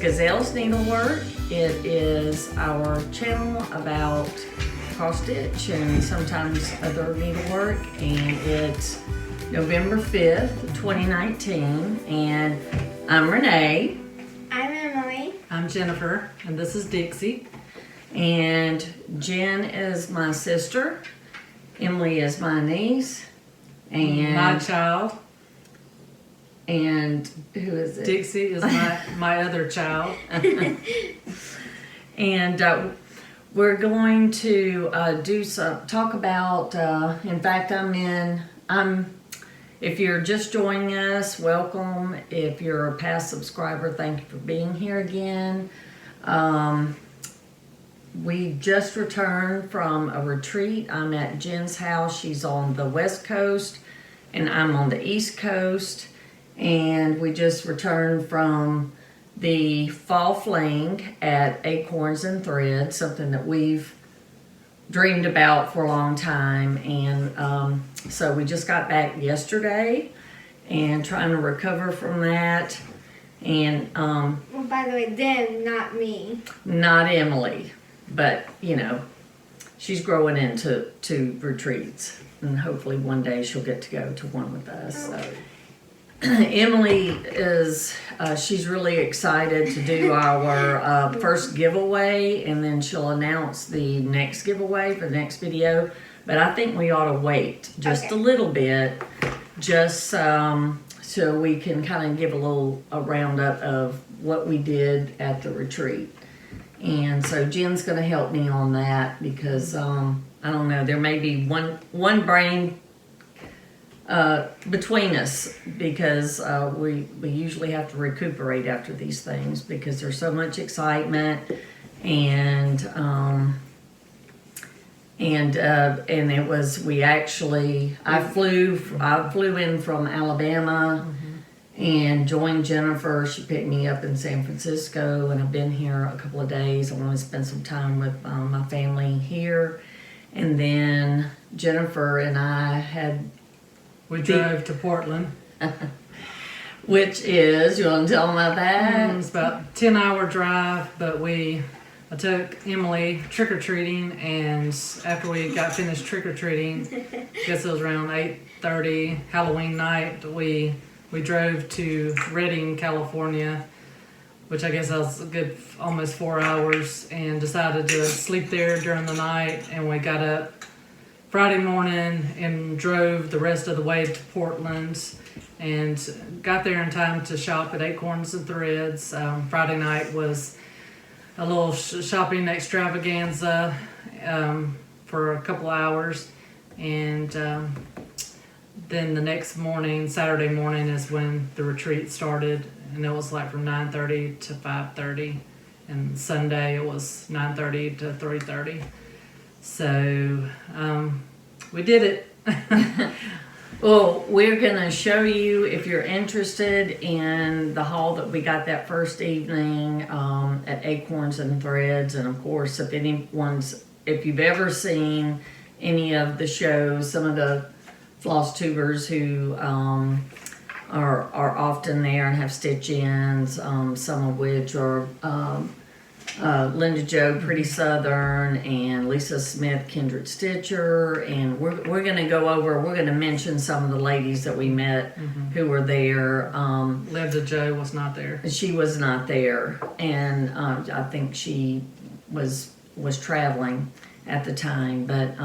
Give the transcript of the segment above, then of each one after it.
Gazelle's Needlework. It is our channel about cross stitch and sometimes other needlework, and it's November 5th, 2019, and I'm Renee. I'm Emily. I'm Jennifer, and this is Dixie. And Jen is my sister. Emily is my niece. And My child. And who is it? Dixie is my other child. And we're going to talk about, in fact, if you're just joining us, welcome. If you're a past subscriber, thank you for being here again. We just returned from a retreat. I'm at Jen's house. She's on the West Coast, and I'm on the East Coast. And we just returned from the fall fling at Acorns and Thread, something that we've dreamed about for a long time. And so we just got back yesterday and trying to recover from that. And Well, by the way, them, not me. not Emily, but you know, she's growing into retreats, and hopefully one day she'll get to go to one with us. So. Emily is, she's really excited to do our first giveaway, and then she'll announce the next giveaway for the next video. But I think we ought to wait just a little bit, just so we can kind of give a roundup of what we did at the retreat. And so Jen's going to help me on that because, I don't know, there may be one brain between us, because we usually have to recuperate after these things because there's so much excitement, and it was I flew in from Alabama and joined Jennifer. She picked me up in San Francisco, and I've been here a couple of days. I want to spend some time with my family here, and then Jennifer and I We drove to Portland. Which is, you want to tell them about that? It's about a 10-hour drive, but I took Emily trick-or-treating, and after we got finished trick-or-treating, I guess it was around 8:30 Halloween night, we drove to Redding, California, which I guess that was a good almost 4 hours, and decided to sleep there during the night, and we got up Friday morning and drove the rest of the way to Portland, and got there in time to shop at Acorns and Threads. Friday night was a little shopping extravaganza for a couple hours, and then the next morning, Saturday morning, is when the retreat started, and it was like from 9:30 to 5:30, and Sunday it was 9:30 to 3:30. So we did it. Well, we're going to show you, if you're interested in the haul that we got that first evening at Acorns and Threads. And of course, if you've ever seen any of the shows, some of the floss tubers who are often there and have stitch-ins, some of which are Linda Jo, Pretty Southern, and Lisa Smith, Kindred Stitcher, and we're going to mention some of the ladies that we met who were there. Linda Jo was not there. She was not there, and I think she was traveling at the time. But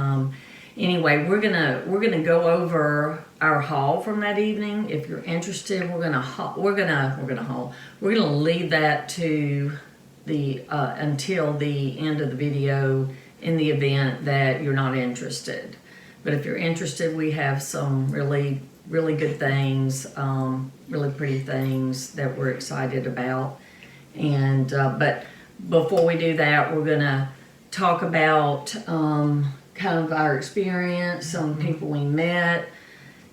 anyway, we're gonna go over our haul from that evening. If you're interested, we're gonna leave that to until the end of the video, in the event that you're not interested. But if you're interested, we have some really, really good things, really pretty things that we're excited about. And but before we do that, we're gonna talk about kind of our experience, some people we met.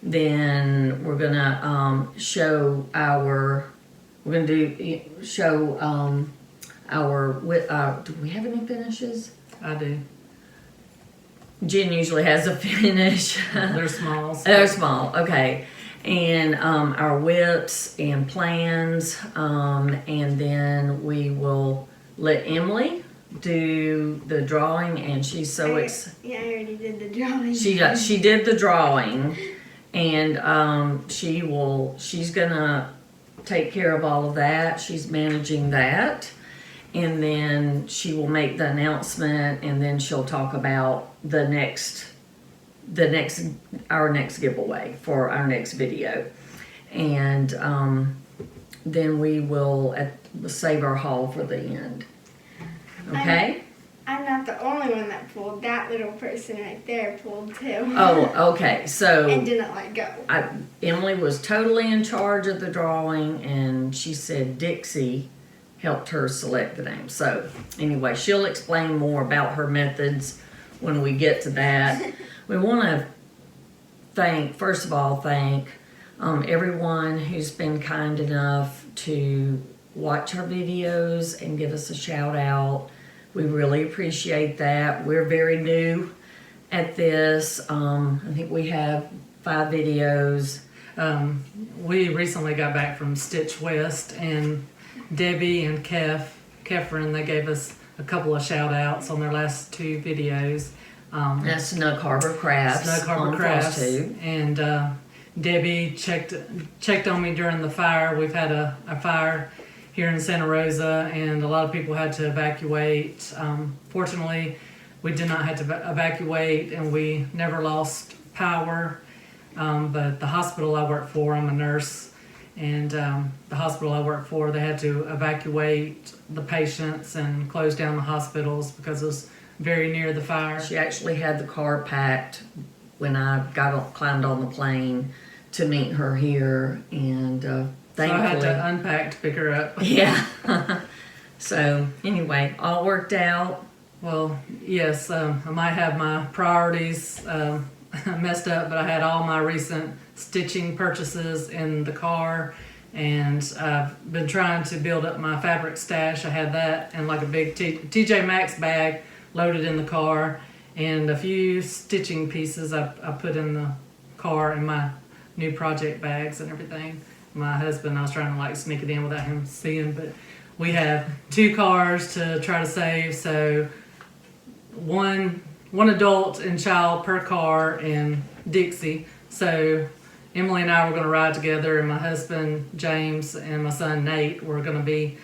Then we're gonna show our do we have any finishes? I do. Jen usually has a finish. They're smalls. They're small, okay. and our whips and plans, and then we will let Emily do the drawing, and she's so Yeah, I already did the drawing. she did the drawing, and she's gonna take care of all of that. She's managing that, and then she will make the announcement, and then she'll talk about our next giveaway for our next video, and then we will save our haul for the end. Okay. I'm not the only one that pulled. That little person right there pulled too. Oh, okay. So And didn't let go. Emily was totally in charge of the drawing, and she said Dixie helped her select the name. So anyway, she'll explain more about her methods when we get to that. We want to first of all, thank everyone who's been kind enough to watch our videos and give us a shout out. We really appreciate that. We're very new at this. I think we have 5 videos. We recently got back from Stitch West, and Debbie and Kefren, they gave us a couple of shout outs on their last 2 videos. That's Snug Harbor Crafts. Snug Harbor on Crafts. FlossTube. And Debbie checked on me during the fire. We've had a fire here in Santa Rosa, and a lot of people had to evacuate. Fortunately, we did not have to evacuate, and we never lost power. But the hospital I work for, I'm a nurse, and the hospital I work for, they had to evacuate the patients and close down the hospitals because it was very near the fire. She actually had the car packed when I climbed on the plane to meet her here, and thankfully, so I had to unpack to pick her up. Yeah. So anyway, all worked out. Well, yes, I might have my priorities messed up, but I had all my recent stitching purchases in the car, and I've been trying to build up my fabric stash. I had that in like a big TJ Maxx bag loaded in the car, and a few stitching pieces I put in the car in my new project bags and everything. My husband, I was trying to like sneak it in without him seeing, but we have 2 cars to try to save, so one adult and child per car in Dixie. So Emily and I were going to ride together, and my husband James and my son Nate were going to be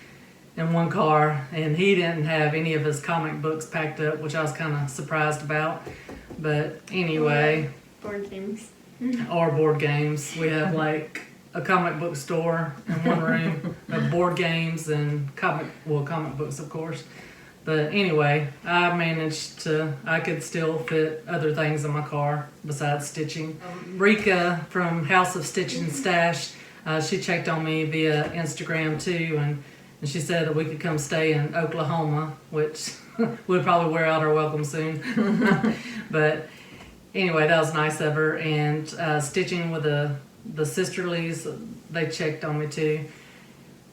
in one car, and he didn't have any of his comic books packed up, which I was kind of surprised about. But anyway, Board games. or board games. We have like a comic book store in one room of board games and comic books, of course. But anyway, I could still fit other things in my car besides stitching. Rika from House of Stitch and Stash, she checked on me via Instagram too, and she said that we could come stay in Oklahoma, which we'll probably wear out our welcome soon. But anyway, that was nice of her. And stitching with the sisterlies, they checked on me too.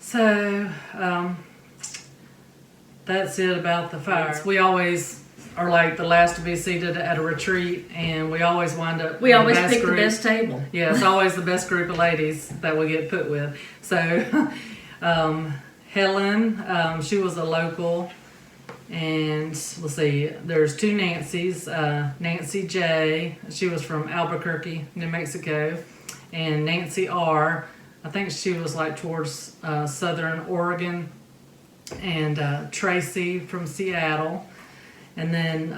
So that's it about the fire. We always are like the last to be seated at a retreat, and we always wind up. We always pick the best table. Yeah, it's always the best group of ladies that we get put with. So Helen, she was a local, and let's see, there's 2 Nancys. Nancy J, she was from Albuquerque, New Mexico, and Nancy R, I think she was like towards southern Oregon, and Tracy from Seattle. And then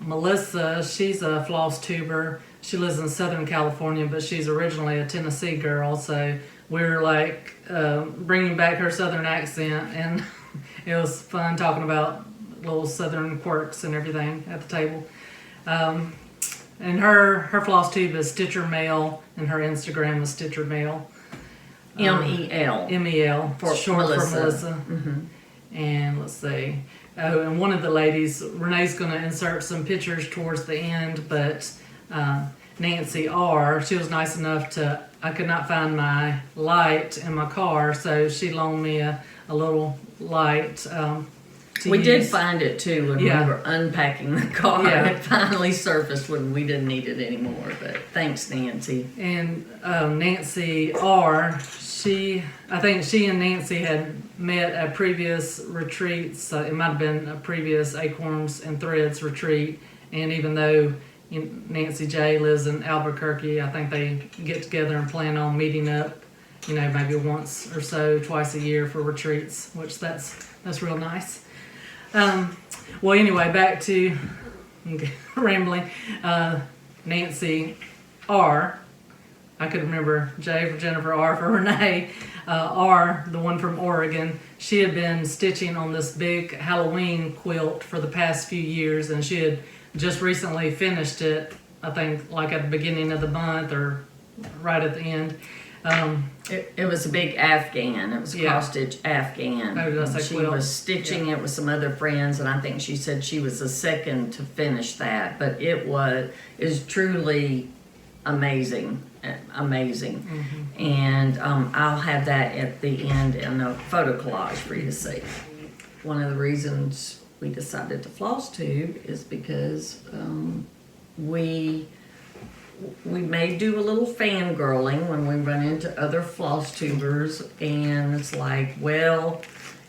Melissa, she's a floss tuber. She lives in Southern California, but she's originally a Tennessee girl, so we're like bringing back her Southern accent, and it was fun talking about little Southern quirks and everything at the table. And her floss tube is Stitcher Mail, and her Instagram is Stitcher Mail. MEL. MEL, For short Melissa. for Melissa. Mm-hmm. And let's see. Oh, and one of the ladies, Renee's going to insert some pictures towards the end, but Nancy R, she was nice enough I could not find my light in my car, so she loaned me a little light to We did use. find it too when Yeah. we were unpacking the car. Yeah. It finally surfaced when we didn't need it anymore. But thanks, Nancy. And Nancy R, I think she and Nancy had met at previous retreats. It might have been a previous Acorns and Threads retreat. And even though Nancy J lives in Albuquerque, I think they get together and plan on meeting up, maybe once or so, twice a year for retreats, which that's real nice. Well, anyway, back to rambling. Nancy R. I could remember J for Jennifer, R for Renee. R, the one from Oregon, she had been stitching on this big Halloween quilt for the past few years, and she had just recently finished it, I think, like at the beginning of the month or right at the end. It was a big Afghan. It was a Yeah. cross stitch Afghan. Oh, did I say She quilt? was stitching it with some other friends, and I think she said she was the second to finish that. But it is truly amazing. And I'll have that at the end in a photo collage for you to see. One of the reasons we decided to FlossTube is because we may do a little fangirling when we run into other floss tubers, and it's like, well,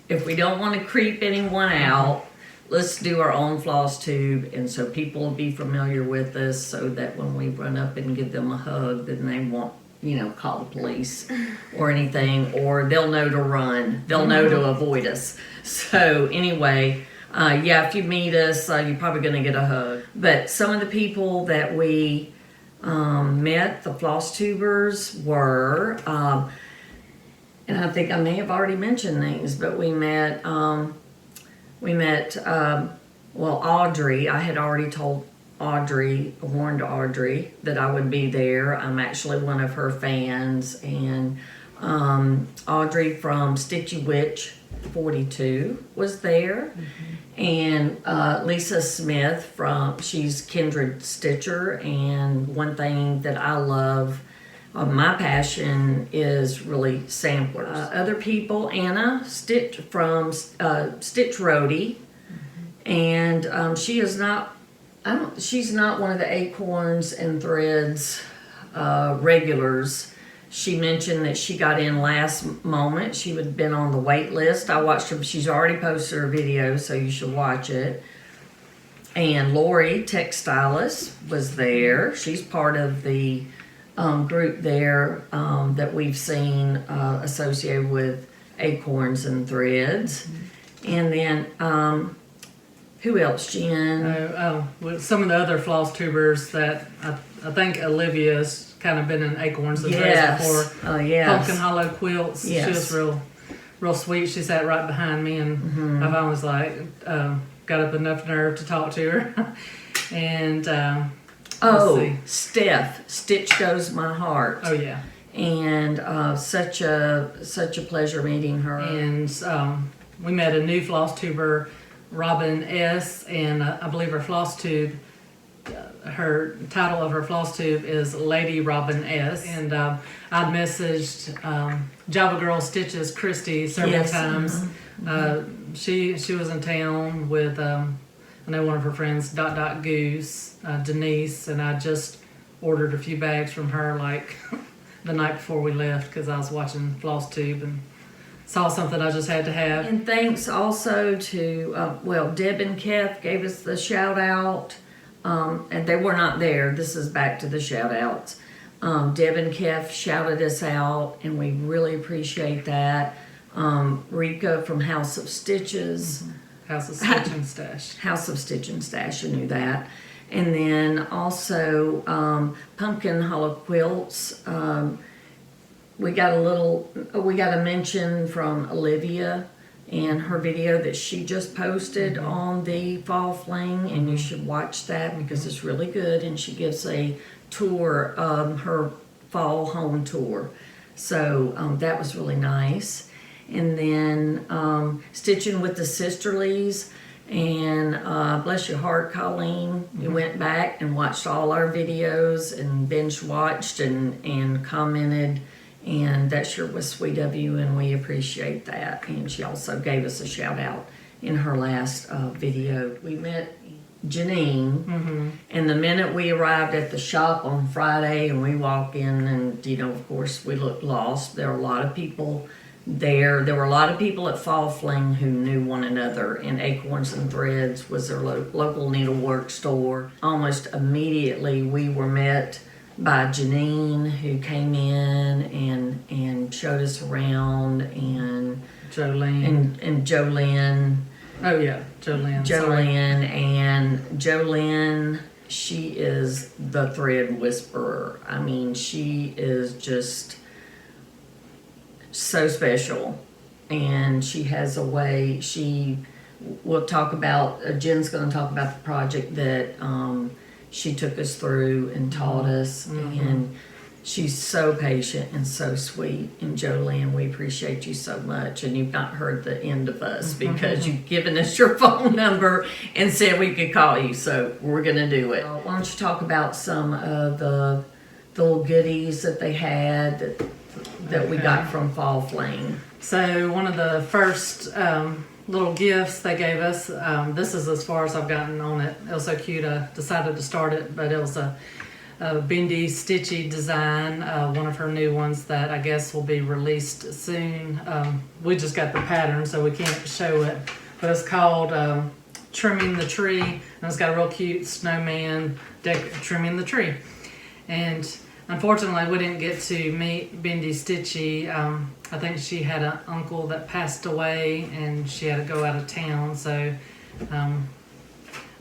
if we don't want to creep anyone out, let's do our own floss tube, and so people will be familiar with us, so that when we run up and give them a hug, then they won't, call the police or anything, or they'll know to run. They'll know to avoid us. So anyway, if you meet us, you're probably going to get a hug. But some of the people that we met, the floss tubers, were, and I think I may have already mentioned these, but we met Audrey. I had already warned Audrey that I would be there. I'm actually one of her fans, and Audrey from Stitchy Witch 42 was there. And Lisa Smith she's Kindred Stitcher, and one thing that I love, my passion is really samplers. Other people, Anna Stitch from Stitch Roadie, and she is not. She's not one of the Acorns and Threads regulars. She mentioned that she got in last moment. She had been on the wait list. I watched her. She's already posted her video, so you should watch it. And Lori, Textilis, was there. She's part of the group there that we've seen associated with Acorns and Threads. And then, who else, Jen? Well, some of the other floss tubers that I think Olivia's kind of been in Acorns and Threads before. Oh, yes. Pumpkin hollow quilts. Yes. She was real sweet. She sat right behind me, and I've always got up enough nerve to talk to her. And Steph, Stitch Goes My Heart. oh yeah. And such a pleasure meeting her. And we met a new floss tuber, Robin S, and I believe her floss tube, her title of her floss tube is Lady Robin S. And I messaged Java Girl Stitches Christy several times. She was in town with I know one of her friends, Dot Goose, Denise, and I just ordered a few bags from her like the night before we left because I was watching FlossTube and saw something I just had to have. And thanks also to, Deb and Kev gave us the shout out, and they were not there. This is back to the shout outs. Deb and Kev shouted us out, and we really appreciate that. Rika from House of Stitches. House of Stitch and Stash. House of Stitch and Stash, I knew that. And then also Pumpkin Hollow Quilts. We got a mention from Olivia and her video that she just posted on the Fall Fling, and you should watch that because it's really good, and she gives a tour, her fall home tour. So that was really nice. And then Stitching with the Sisterlies, and bless your heart, Colleen, you went back and watched all our videos and binge watched and commented, and that sure was sweet of you, and we appreciate that. And she also gave us a shout out in her last video. We met Janine, and the minute we arrived at the shop on Friday and we walk in and, of course we looked lost. There were a lot of people there. There were a lot of people at Fall Fling who knew one another, and Acorns and Threads was their local needlework store. Almost immediately we were met by Janine, who came in and showed us around, and Jolene. and Jolene. Oh yeah, Jolene. Jolene, and Jolene, she is the thread whisperer. I mean, she is just so special, and she has a way. We'll talk about. Jen's going to talk about the project that she took us through and taught us, and she's so patient and so sweet. And Jolene, we appreciate you so much. And you've not heard the end of us because you've given us your phone number and said we could call you. So we're going to do it. Why don't you talk about some of the little goodies that they had that we got from Fall Fling? So one of the first little gifts they gave us, this is as far as I've gotten on it. It was so cute. I decided to start it, but it was a bendy stitchy design, one of her new ones that I guess will be released soon. We just got the pattern, so we can't show it, but it's called Trimming the Tree, and it's got a real cute snowman trimming the tree. And unfortunately we didn't get to meet Bendy Stitchy. I think she had an uncle that passed away and she had to go out of town, so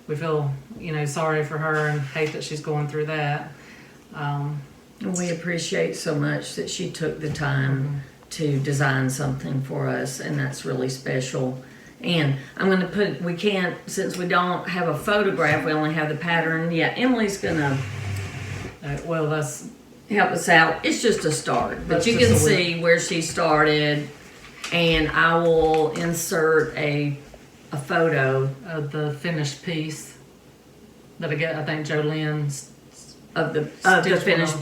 we feel, sorry for her and hate that she's going through that. We appreciate so much that she took the time to design something for us, and that's really special. And I'm going to we can't, since we don't have a photograph, we only have the pattern. Yeah, Emily's going to that's help us out. It's just a start, but you can see where she started, and I will insert a photo of the finished piece that I think Jolene's of the finished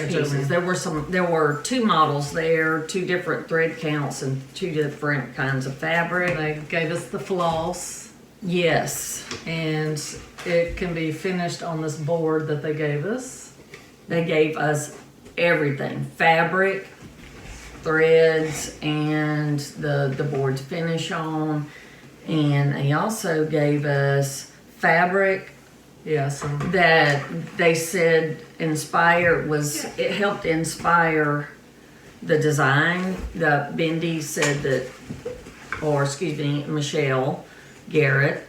pieces. There were two models there, two different thread counts and two different kinds of fabric. They gave us the floss. Yes. And it can be finished on this board that they gave us. They gave us everything: fabric, threads, and the board to finish on. And they also gave us fabric. Yes. That they said it helped inspire the design. The Bendy said that, Michelle Garrett.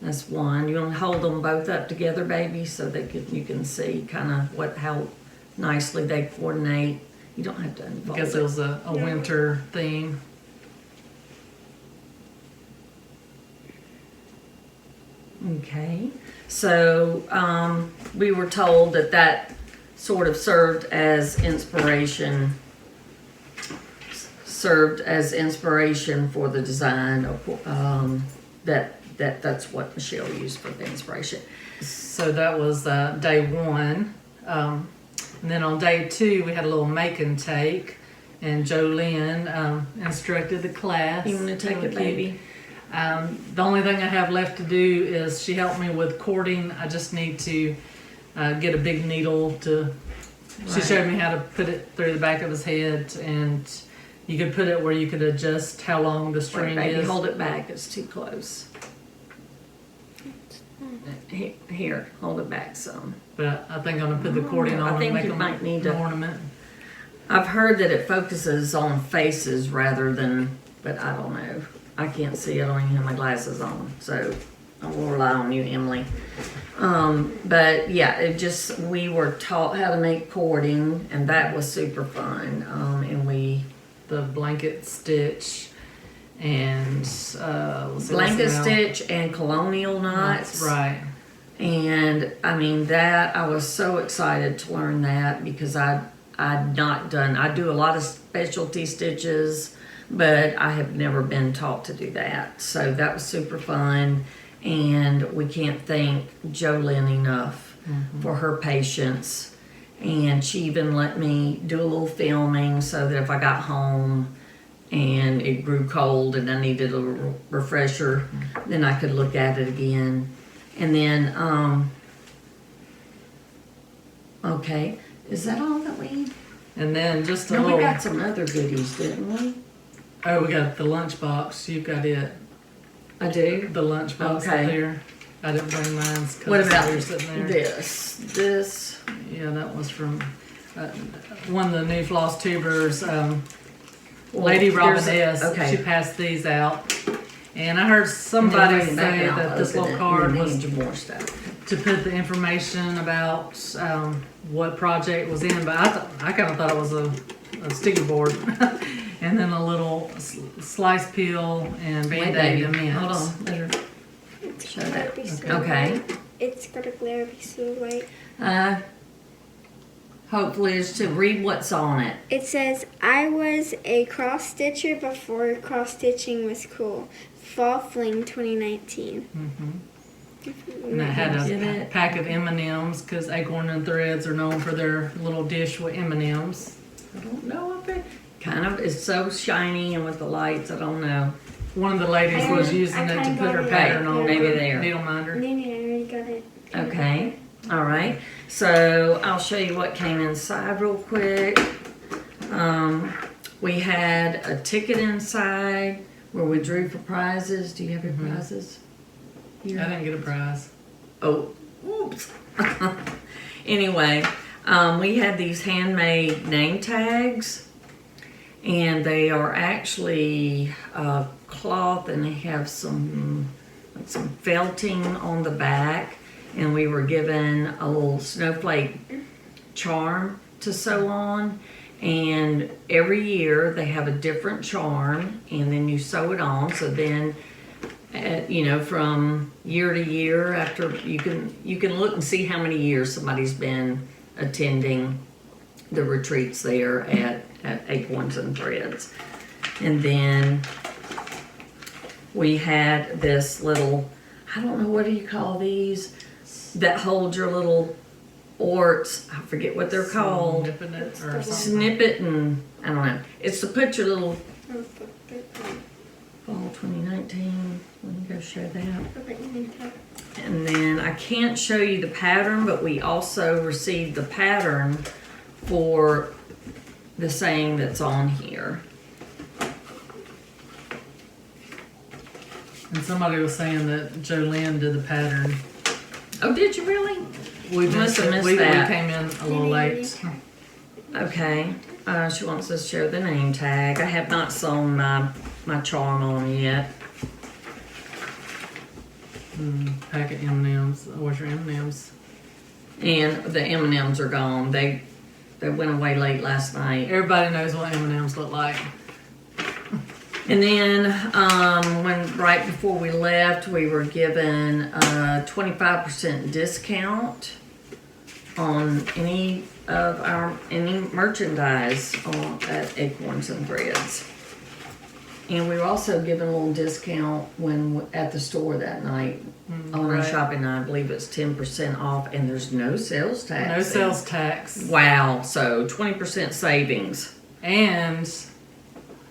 That's one. You want to hold them both up together, baby, so you can see kind of how nicely they coordinate. You don't have to unfold I guess it was a winter theme. Okay, so we were told that sort of served as inspiration for the design. That's what Michelle used for the inspiration. So that was day one, and then on day two we had a little make and take, and Jolene instructed the class. You want to take it, baby? The only thing I have left to do is she helped me with cording. I just need to get a big needle she showed me how to put it through the back of his head, and you could put it where you could adjust how long the string baby, is. Hold it back, it's too close. Here, hold it back some. But I think I'm going to put the cording on and make you might need an ornament. I've heard that it focuses on faces rather than, but I don't know. I can't see. I don't even have my glasses on, so I will rely on you, Emily. But yeah, we were taught how to make cording, and that was super fun. And the blanket stitch and blanket stitch and colonial knots. Right. And I mean I was so excited to learn that because I do a lot of specialty stitches, but I have never been taught to do that. So that was super fun, and we can't thank Jolene enough for her patience. And she even let me do a little filming so that if I got home, and it grew cold and I needed a refresher, then I could look at it again. And then, okay, is that all that we? And then just a No, we little. got some other goodies, didn't we? Oh, we got the lunchbox. You've got it. I do. The lunchbox Okay. up there. I didn't bring mine. What about yours sitting there? this? Yeah, that was from one of the new floss tubers. Well, Lady Robin there's- S. Okay. She passed these out. And I heard somebody And then bring say it back and that I'll this open little it, card and then was hand you more stuff. to put the information about what project was in, but I kind of thought it was a sticky board. And then a little slice peel and Wait, Band-Aid baby, and mints. hold on. Let her It's show gonna that. be so Okay. light. It's gonna glare be so light. Hopefully it's to read what's on it. It says, I was a cross stitcher before cross stitching was cool. Fall Fling 2019. And it had Get a it? pack of M&Ms because Acorn and Threads are known for their little dish with M&Ms. I don't know if it kind of is so shiny and with the lights, I don't know. One of the ladies I was kinda- using I it to kinda put her got it. pattern on Maybe the there. needle minder. Nanny, I already got it. Okay, all right. So I'll show you what came inside real quick. We had a ticket inside where we drew for prizes. Do you have your prizes? I didn't get a prize. Oh, oops. Anyway, we had these handmade name tags, and they are actually cloth, and they have some felting on the back. And we were given a little snowflake charm to sew on. And every year they have a different charm, and then you sew it on. So then, from year to year, after you can look and see how many years somebody's been attending the retreats there at Acorns and Threads. And then we had this little, I don't know, what do you call these, that hold your little orts. I forget what they're called. Snipping it or something. Snippet, and I don't know. It's to put your little fall 2019. Let me go show that. And then I can't show you the pattern, but we also received the pattern for the saying that's on here. And somebody was saying that Jolynn did the pattern. Oh, did you really? We Must have missed we that. came in a little late. Okay. She wants us to show the name tag. I have not sewn my charm on yet. Pack of M&Ms. Where's your M&Ms? And the M&Ms are gone. They went away late last night. Everybody knows what M&Ms look like. And then right before we left, we were given a 25% discount on any merchandise at Acorns and Threads. And we were also given a little discount at the store that night on our right. shopping night. I believe it's 10% off, and there's no sales tax. No sales tax. Wow, so 20% savings. And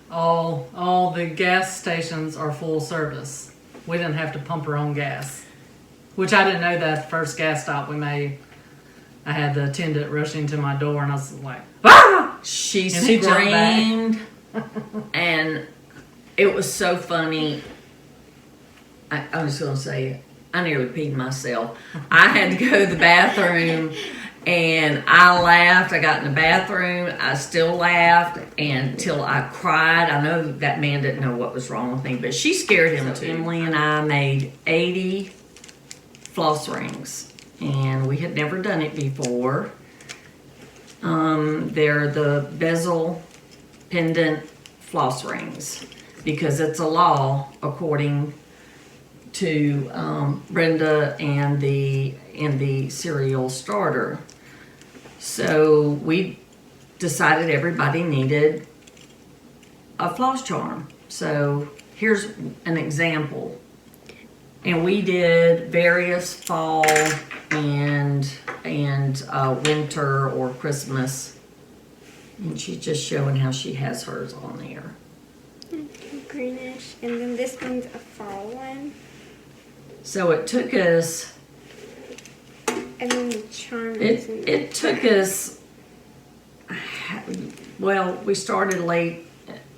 all the gas stations are full service. We didn't have to pump our own gas. Which I didn't know that at the first gas stop we made. I had the attendant rushing to my door and I was like, ah! She And she jumped back. screamed, and it was so funny. I was going to say, I nearly peed myself. I had to go to the bathroom, and I laughed. I got in the bathroom. I still laughed until I cried. I know that man didn't know what was wrong with me, but she scared him too. Emily and I made 80 floss rings, and we had never done it before. They're the bezel pendant floss rings because it's a law according to Brenda and the cereal starter. So we decided everybody needed a floss charm. So here's an example. And we did various fall and winter or Christmas. And she's just showing how she has hers on there. greenish, and then this one's a fall one, So it took us, and then the charm is in it took us, well, we started late.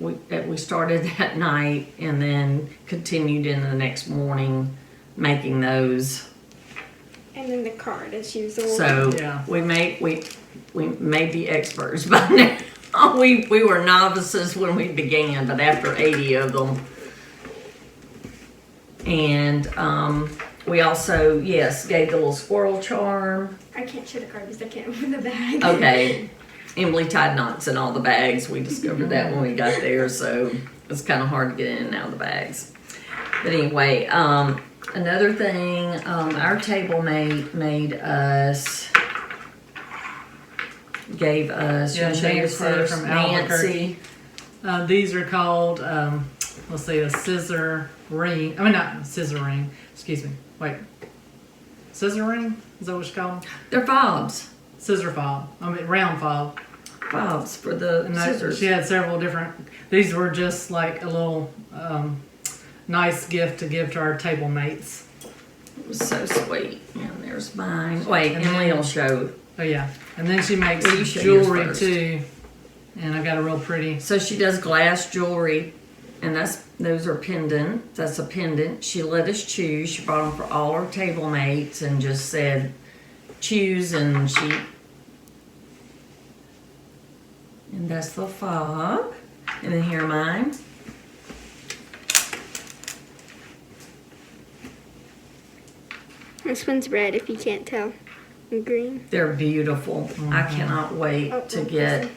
We started that night and then continued in the next morning making those. and then the card as usual. So Yeah. we may be experts by now. We were novices when we began, but after 80 of them. And we also, yes, gave the little squirrel charm. I can't show the card because I can't open the bag. Okay. Emily tied knots in all the bags. We discovered that when we got there, so it's kind of hard to get in and out of the bags. But anyway, another thing, our table mate gave us, Yeah, you wanna show yours Nancy first? from Nancy. These are called, let's see, a scissor ring. I mean, not scissor ring. Excuse me. Wait. Scissor ring? Is that what you call them? They're fobs. Scissor fob. I mean, round fob. Fobs for the And scissors. she had several different. These were just like a little nice gift to give to our table mates. It was so sweet. And there's mine. Wait, And Emily then- will show. Oh yeah, and then she makes Will you show yours jewelry first? too. And I got a real pretty. So she does glass jewelry, and those are pendant. That's a pendant. She let us choose. She brought them for all her table mates and just said, choose, and that's the fob. And then here are mine. This one's red if you can't tell. And green. They're beautiful. I cannot wait Oh, to oh, get.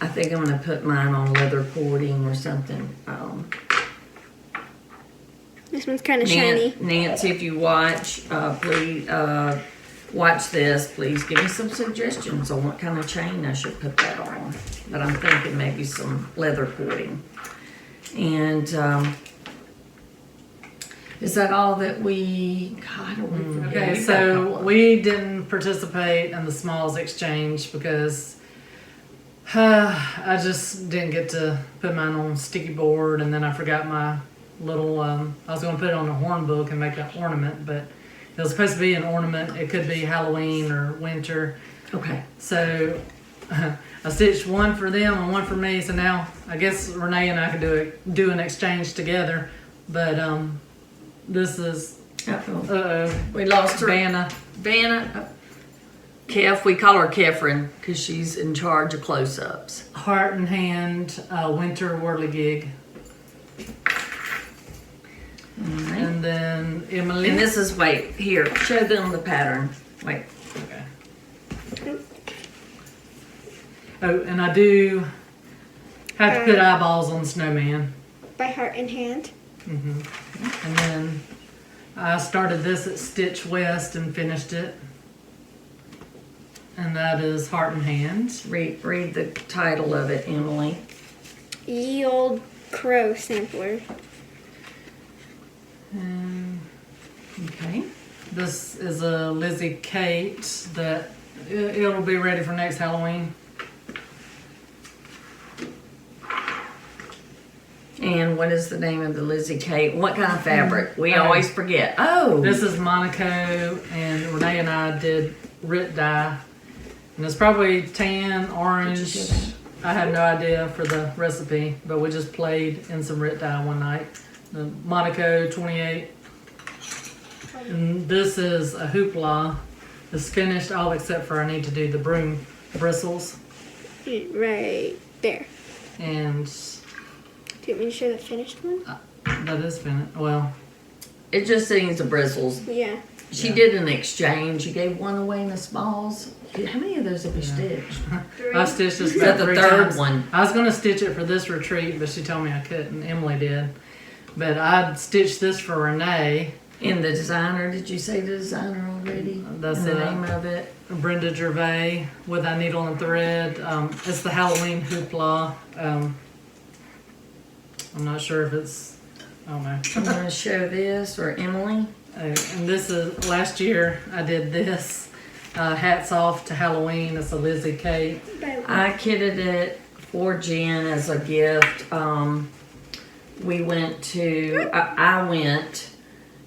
I think I'm gonna put mine on leather cording or something. This one's kind of shiny. Nancy, if you watch, please watch this. Please give me some suggestions on what kind of chain I should put that on. But I'm thinking maybe some leather cording. And is that all that we? God, we forget. Okay, We've got a couple so of- we didn't participate in the smalls exchange because I just didn't get to put mine on sticky board, and then I forgot my little. I was going to put it on a horn book and make an ornament, but it was supposed to be an ornament. It could be Halloween or winter. Okay. So I stitched one for them and one for me. So now I guess Renee and I could do an exchange together. But this is Uh-oh. We lost her. Vanna. Kef, we call her Kefrin because she's in charge of close-ups. Heart and Hand winter whirligig. Alright. And then Emily. And this is, wait, here, show them the pattern. Wait. Okay. Oh, and I do have to put eyeballs on the snowman. By Heart and Hand. And then I started this at Stitch West and finished it. And that is Heart and Hand. Read the title of it, Emily. Ye Old Crow Sampler. And Okay. this is a Lizzie Kate that it'll be ready for next Halloween. And what is the name of the Lizzie Kate? What kind of fabric? We always forget. Oh, This is Monaco, and Renee and I did Rit dye. And it's probably tan, orange. I have no idea for the recipe, but we just played in some Rit dye one night. The Monaco 28. And this is a hoopla. It's finished all except for I need to do the broom bristles. Right there. And Do you want me to show the finished one? that is finished. Well, it just needs the bristles. Yeah. She Yeah. did an exchange. You gave one away in the smalls. How many of those have you stitched? I stitched this Is that about the 3 third times. one? I was going to stitch it for this retreat, but she told me I couldn't. Emily did. But I stitched this for Renee. In the designer, did you say the designer already? That's And the it. name of it. Brenda Gervais with a needle and thread. It's the Halloween hoopla. I'm not sure if it's, I don't know. I'm going to show this, or Emily. And this is, last year I did this. Hats Off to Halloween. It's a Lizzie Kate. I kitted it for Jen as a gift. we went to, I went,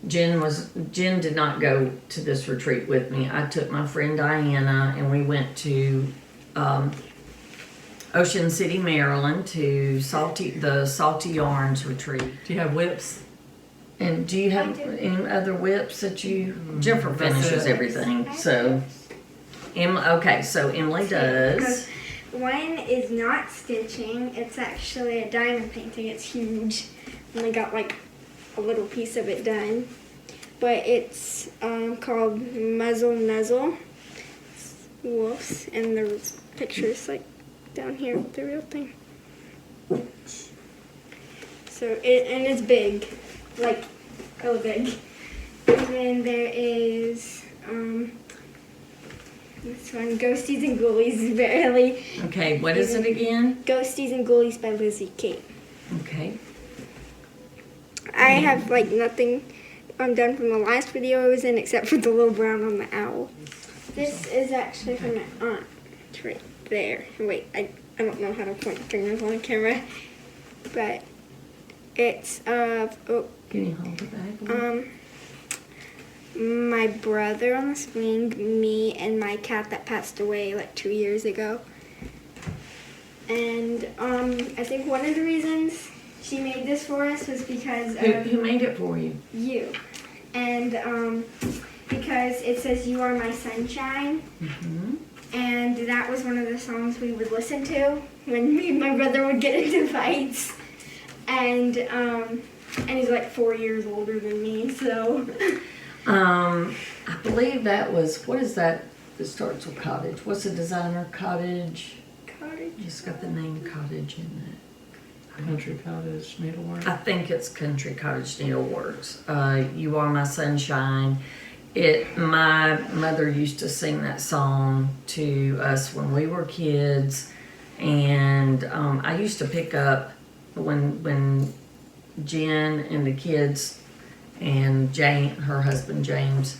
Jen did not go to this retreat with me. I took my friend Diana and we went to Ocean City, Maryland to the Salty Yarns retreat. Do you have whips? And do you have any other whips that you, Jennifer That's finishes it. everything, so. Okay, so Emily does. One is not stitching. It's actually a diamond painting. It's huge. Only got like a little piece of it done. But it's called Muzzle Nuzzle Wolves. And the picture's like down here with the real thing. So, and it's big. Like, really big. And then there is this one, Ghosties and Ghoulies, barely. Okay, what is it again? Ghosties and Ghoulies by Lizzie Kate. Okay. I have like nothing done from the last video I was in except for the little brown on the owl. This is actually from my aunt. It's right there. Wait, I don't know how to point fingers on camera. But it's of, Can you hold it back? my brother on the swing, me, and my cat that passed away like 2 years ago. And I think one of the reasons she made this for us was because of Who made it for you? you. And because it says "You Are My Sunshine," and that was one of the songs we would listen to when me and my brother would get into fights. And he's like 4 years older than me, so. I believe that was, what is that starts with cottage? What's the designer? Cottage? Cottage. It's got the name cottage in it. Country Cottage Needlework. I think it's Country Cottage Needleworks. You Are My Sunshine. My mother used to sing that song to us when we were kids, and I used to pick up when Jen and the kids and her husband James,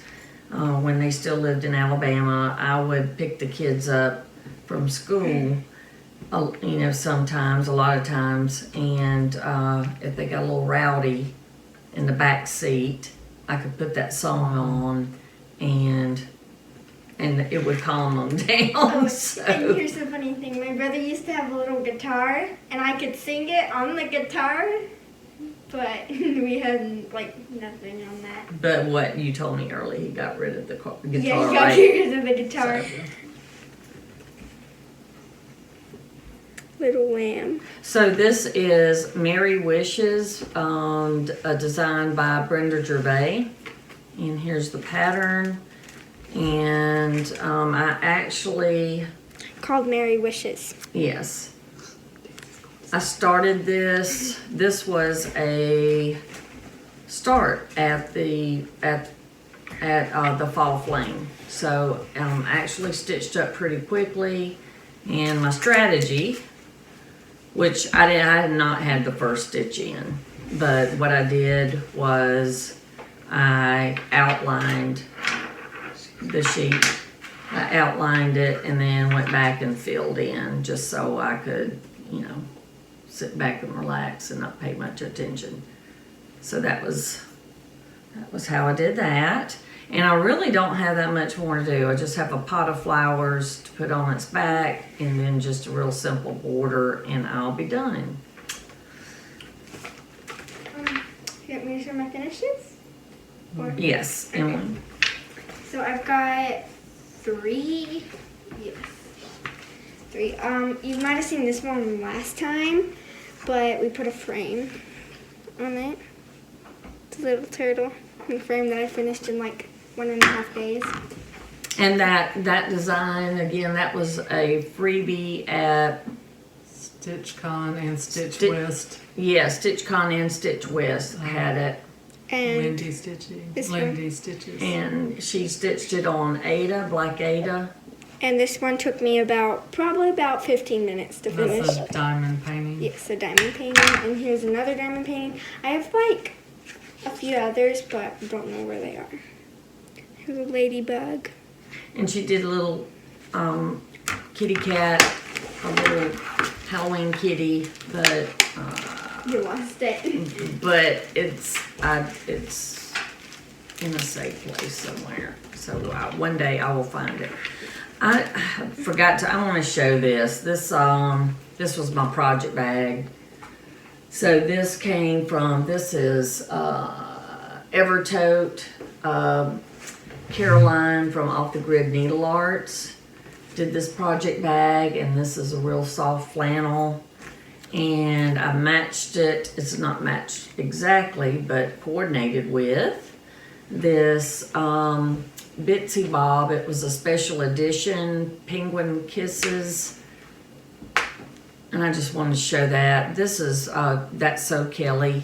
when they still lived in Alabama, I would pick the kids up from school, sometimes, a lot of times, and if they got a little rowdy in the back seat, I could put that song on, and it would calm them down. So. And here's the funny thing, my brother used to have a little guitar, and I could sing it on the guitar, but we had like nothing on that. But what you told me earlier, he got rid of the guitar, Yeah, he got right? rid of the guitar. So. Little lamb. So this is Merry Wishes, a design by Brenda Gervais, and here's the pattern. And I actually, Called Merry Wishes. yes, I started this. This was a start at the fall fling. So actually stitched up pretty quickly, and my strategy, which I had not had the first stitch in, but what I did was I outlined the sheet. I outlined it and then went back and filled in just so I could, sit back and relax and not pay much attention. So that was how I did that. And I really don't have that much more to do. I just have a pot of flowers to put on its back and then just a real simple border and I'll be done. You want me to show my finishes? Or? Yes, Emily. So I've got 3. Yes. 3. You might have seen this one last time, but we put a frame on it. It's a little turtle. A frame that I finished in like 1.5 days. And that design, again, that was a freebie at StitchCon and Stitch West. Yeah, StitchCon and Stitch West had it. And Lindy Stitching. this Lindy Stitches. And she stitched it on Ada, Black Ada. And this one took me probably about 15 minutes to finish. That's a diamond painting. Yes, a diamond painting. And here's another diamond painting. I have like a few others, but I don't know where they are. Here's a ladybug. And she did a little kitty cat, a little Halloween kitty, but You lost it. but it's in a safe place somewhere. So one day I will find it. I forgot to. I want to show this. This was my project bag. So this came from. This is Evertote. Caroline from Off the Grid Needle Arts did this project bag, and this is a real soft flannel. And I matched it. It's not matched exactly, but coordinated with this Bitsy Bob. It was a special edition, Penguin Kisses. And I just wanted to show that. This is, That's So Kelly.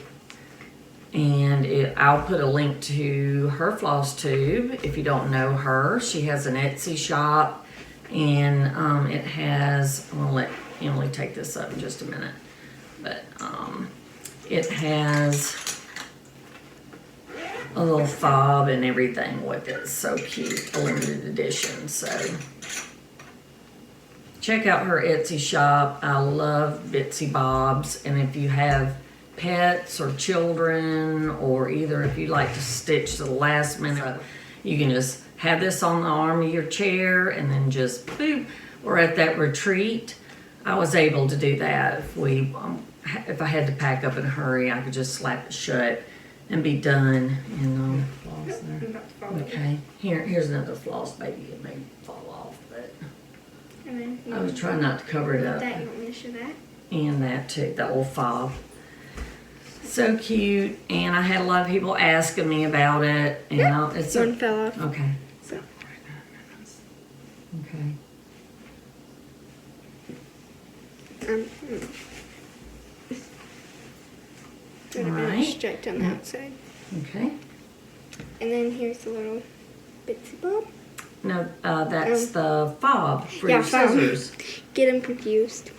And I'll put a link to her FlossTube if you don't know her. She has an Etsy shop, and it has, I'm gonna let Emily take this up in just a minute. But it has a little fob and everything with it. So cute, a limited edition. So check out her Etsy shop. I love Bitsy Bobs, and if you have pets or children, or either if you like to stitch to the last minute, you can just have this on the arm of your chair and then just boop. Or at that retreat, I was able to do that. If I had to pack up in a hurry, I could just slap it shut and be done. And Floss there. okay, here's another floss. Maybe it may fall off, but And then I was trying not to cover it up. that, you want me to show that? And that too, that little fob. So cute, and I had a lot of people asking me about it, and it's One fell off. okay. So Okay. Got a Alright. stripped on the outside. Okay. And then here's the little bitsy bob. No, that's the fob for Yeah, your fob. scissors. Get them confused.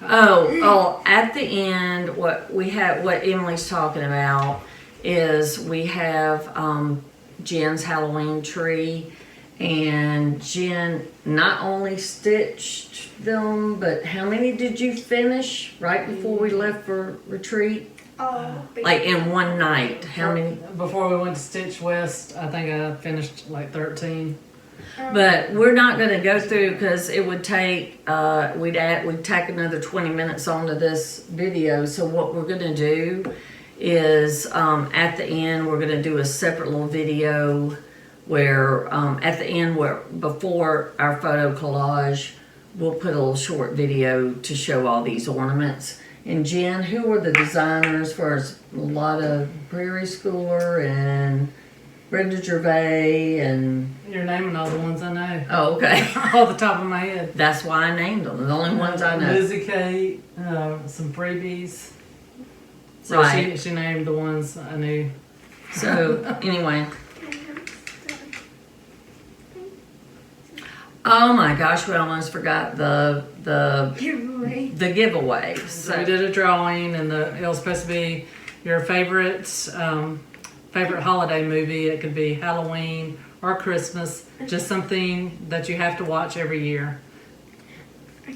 Oh, at the end, what Emily's talking about is we have Jen's Halloween tree, and Jen not only stitched them, but how many did you finish right before we left for retreat? Oh, Like in one night, how many? Before we went to Stitch West, I think I finished like 13. But we're not going to go through because it would take we'd tack another 20 minutes onto this video. So what we're going to do is at the end we're going to do a separate little video where at the end where before our photo collage we'll put a little short video to show all these ornaments. And Jen, who were the designers for a lot of Prairie Schooler and Brenda Gervais and... You're naming all the ones I know. Oh, okay. Off the top of my head. That's why I named them. The only ones I know. Lizzie Kate, some freebies. So Right. she named the ones I knew. So, anyway. Oh my gosh, we almost forgot the giveaway. giveaway. So we did a drawing, and it was supposed to be your favorite holiday movie. It could be Halloween or Christmas, just something that you have to watch every year.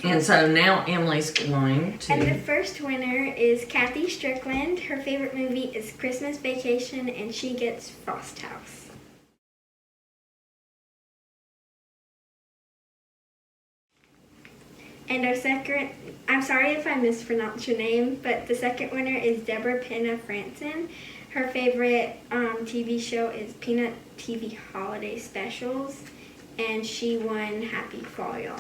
And so now Emily's going And the to... first winner is Kathy Strickland. Her favorite movie is Christmas Vacation, and she gets Frost House. And our second, I'm sorry if I mispronounced your name, but the second winner is Deborah Penna Franson. Her favorite TV show is Peanut TV Holiday Specials, and she won Happy Fall, y'all.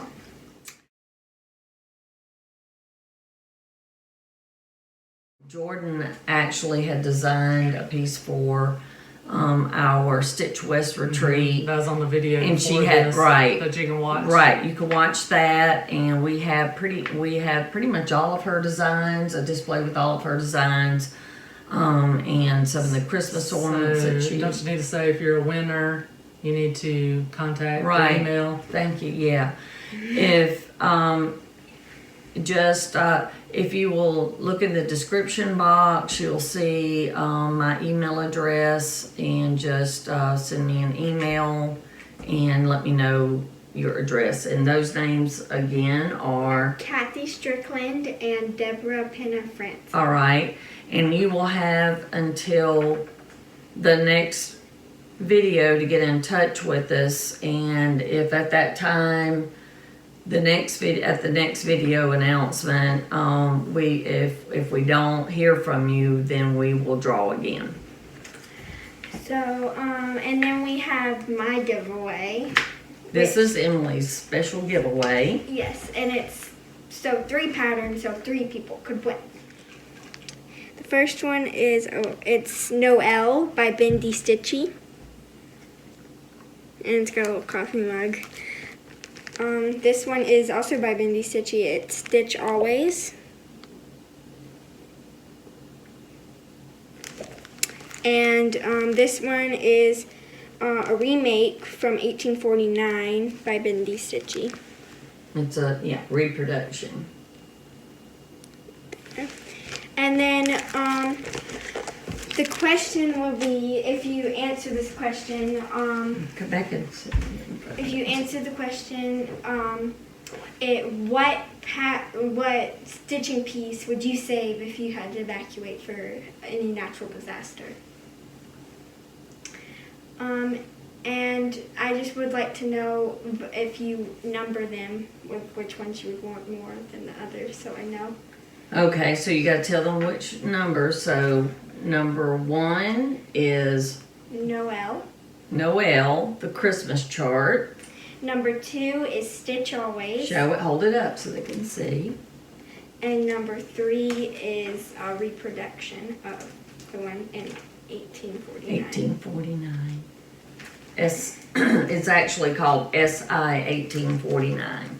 Jordan actually had designed a piece for our Stitch West retreat. That was on the video. And she before had- this right. that you can watch. Right, you can watch that, and we have pretty much all of her designs, a display with all of her designs, and some of the Christmas ornaments that she... Don't you need to say if you're a winner, you need to contact Right. the email. Thank you, yeah. If, if you will look in the description box, you'll see my email address, and just send me an email and let me know your address. And those names again are, Kathy Strickland and Deborah Pena France. all right, and you will have until the next video to get in touch with us, and if at that time at the next video announcement, if we don't hear from you, then we will draw again. So, and then we have my giveaway. This is Emily's special giveaway. Yes, and it's so 3 patterns, so 3 people could win. The first one is, it's Noelle by Bendy Stitchy. And it's got a little coffee mug. This one is also by Bendy Stitchy. It's Stitch Always. And this one is a remake from 1849 by Bendy Stitchy. It's a reproduction. And then the question will be, if you answer this question, Come back and sit. if you answer the question, what stitching piece would you save if you had to evacuate for any natural disaster? And I just would like to know if you number them, which ones you would want more than the others, so I know. Okay, so you got to tell them which number. So number 1 is Noelle. Noelle, the Christmas chart. Number 2 is Stitch Always. Show it, hold it up so they can see. And number 3 is a reproduction of the one in 1849. 1849. It's actually called SI 1849.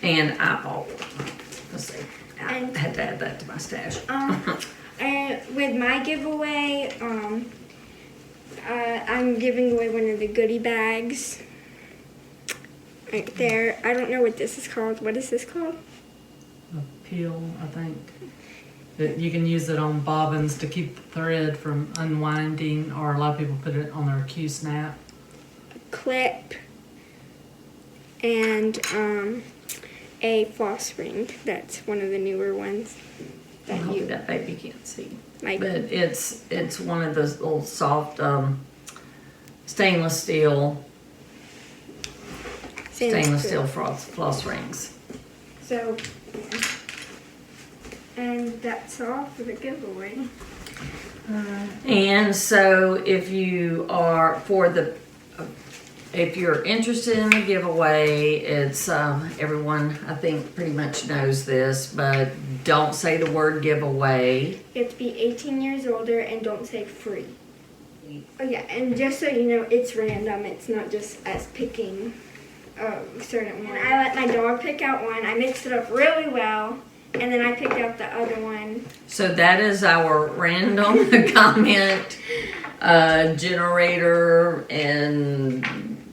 And I bought one. Let's see. I had to add that to my stash. And with my giveaway, I'm giving away one of the goodie bags. Right there. I don't know what this is called. What is this called? A peel, I think. You can use it on bobbins to keep the thread from unwinding, or a lot of people put it on their Q-snap. A clip. And a floss ring. That's one of the newer ones. That baby can't see. Like, But it's one of those little soft stainless steel floss rings. So, yeah. And that's all for the giveaway. And so if you are if you're interested in the giveaway, it's everyone I think pretty much knows this, but don't say the word giveaway. You have to be 18 years older and don't say free. Oh yeah, and just so you know, it's random. It's not just us picking a certain one. I let my dog pick out one. I mixed it up really well, and then I picked out the other one. So that is our random comment generator and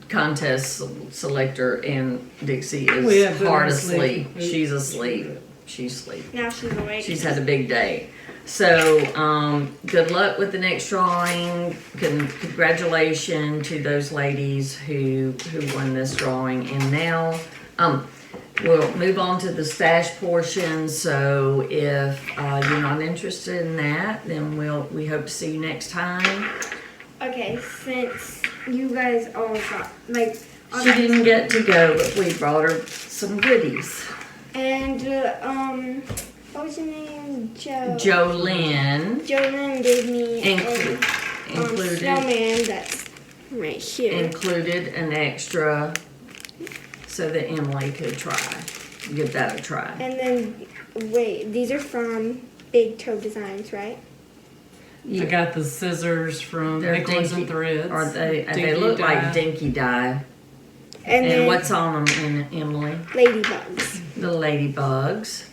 contest selector, and Dixie is hard asleep. She's asleep. She's asleep. Now she's awake. She's had a big day. So good luck with the next drawing. Congratulations to those ladies who won this drawing. And now we'll move on to the stash portion. So if you're not interested in that, then we hope to see you next time. Okay, since you guys all got, like... She didn't get to go, but we brought her some goodies. And, what was your name? Jolynn. Jolynn gave me Included snowman that's right here. Included an extra so that Emily could give that a try. And then, wait, these are from Big Toe Designs, right? I got the scissors from They're Acorns and dinky, Threads. or they Dinky look dye. like dinky dye. And then what's on them, Emily? ladybugs. The ladybugs.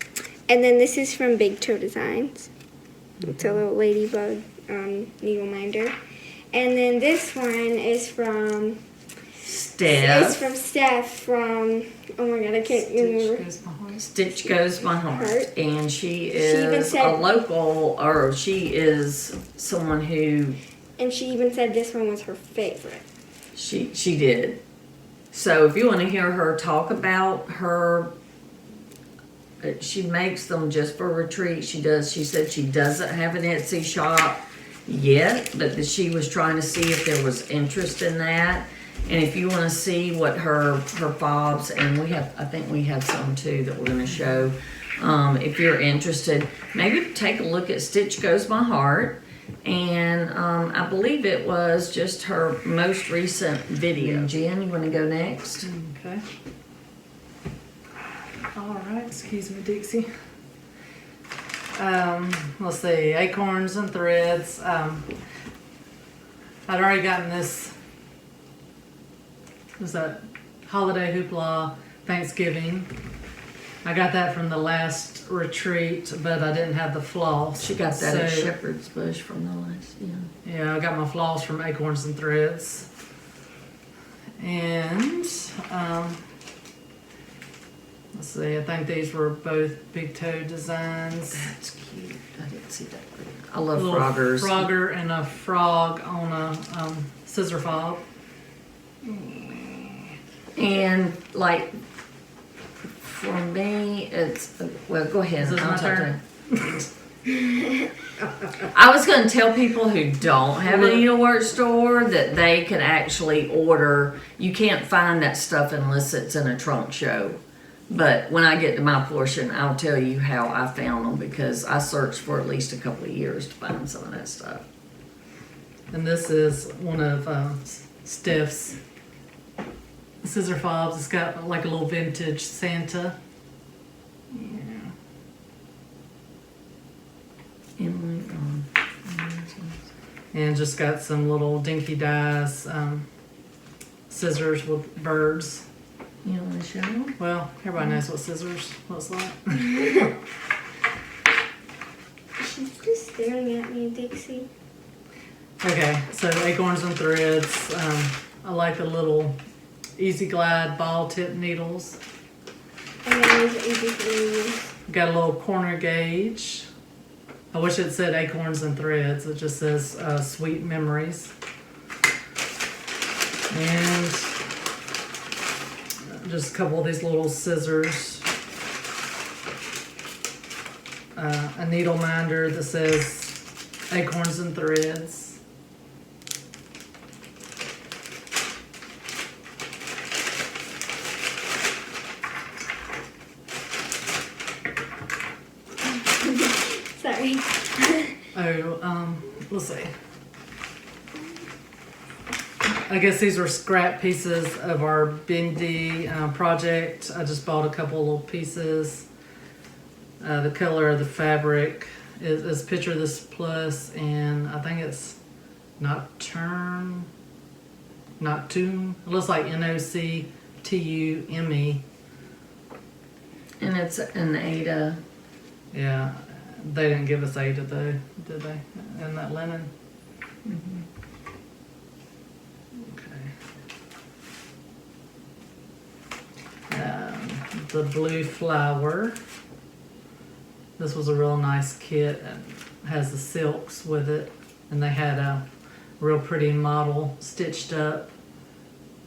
And then this is from Big Toe Designs. It's a little ladybug needle minder. And then this one is from Steph. It's from Steph from, oh my god, I can't remember. Stitch Goes My Heart. And she even is said- a local, or she is someone who And she even said this one was her favorite. she did. So if you want to hear her talk about her, she makes them just for retreat. She said she doesn't have an Etsy shop yet, but that she was trying to see if there was interest in that. And if you want to see what her fobs, and I think we have some too that we're going to show. If you're interested, maybe take a look at Stitch Goes My Heart. And I believe it was just her most recent video. Jen, you want to go next? Okay. All right, excuse me, Dixie. Let's see, Acorns and Threads. I'd already gotten this. Was that Holiday Hoopla Thanksgiving? I got that from the last retreat, but I didn't have the floss. She got that at Shepherd's Bush from the last, yeah. Yeah, I got my floss from Acorns and Threads. And, let's see, I think these were both big toe designs. That's cute. I didn't see that. I love Little froggers. Frogger and a frog on a scissor fob. And like for me, it's well. Go ahead. Is this my turn? I was going to tell people who don't have a needlework store that they can actually order. You can't find that stuff unless it's in a trunk show. But when I get to my portion, I'll tell you how I found them because I searched for at least a couple of years to find some of that stuff. And this is one of Steph's scissor fobs. It's got like a little vintage Santa. Yeah. And just got some little dinky dies, scissors with birds. You want to show them? Well, everybody knows what scissors looks like. She's just staring at me, Dixie. Okay, so Acorns and Threads. I like the little Easy Glide ball tip needles. And then these are easy for me to use. Got a little corner gauge. I wish it said Acorns and Threads. It just says Sweet Memories. And just a couple of these little scissors. A needle minder that says Acorns and Threads. Sorry. Let's see. I guess these were scrap pieces of our Bindi project. I just bought a couple little pieces. The color of the fabric is Picture This Plus, and I think it's Nocturne. It looks like Noctume. And it's an Ada. Yeah, they didn't give us Ada though, did they? And that linen. Mm-hmm. The blue flower. This was a real nice kit and has the silks with it, and they had a real pretty model stitched up,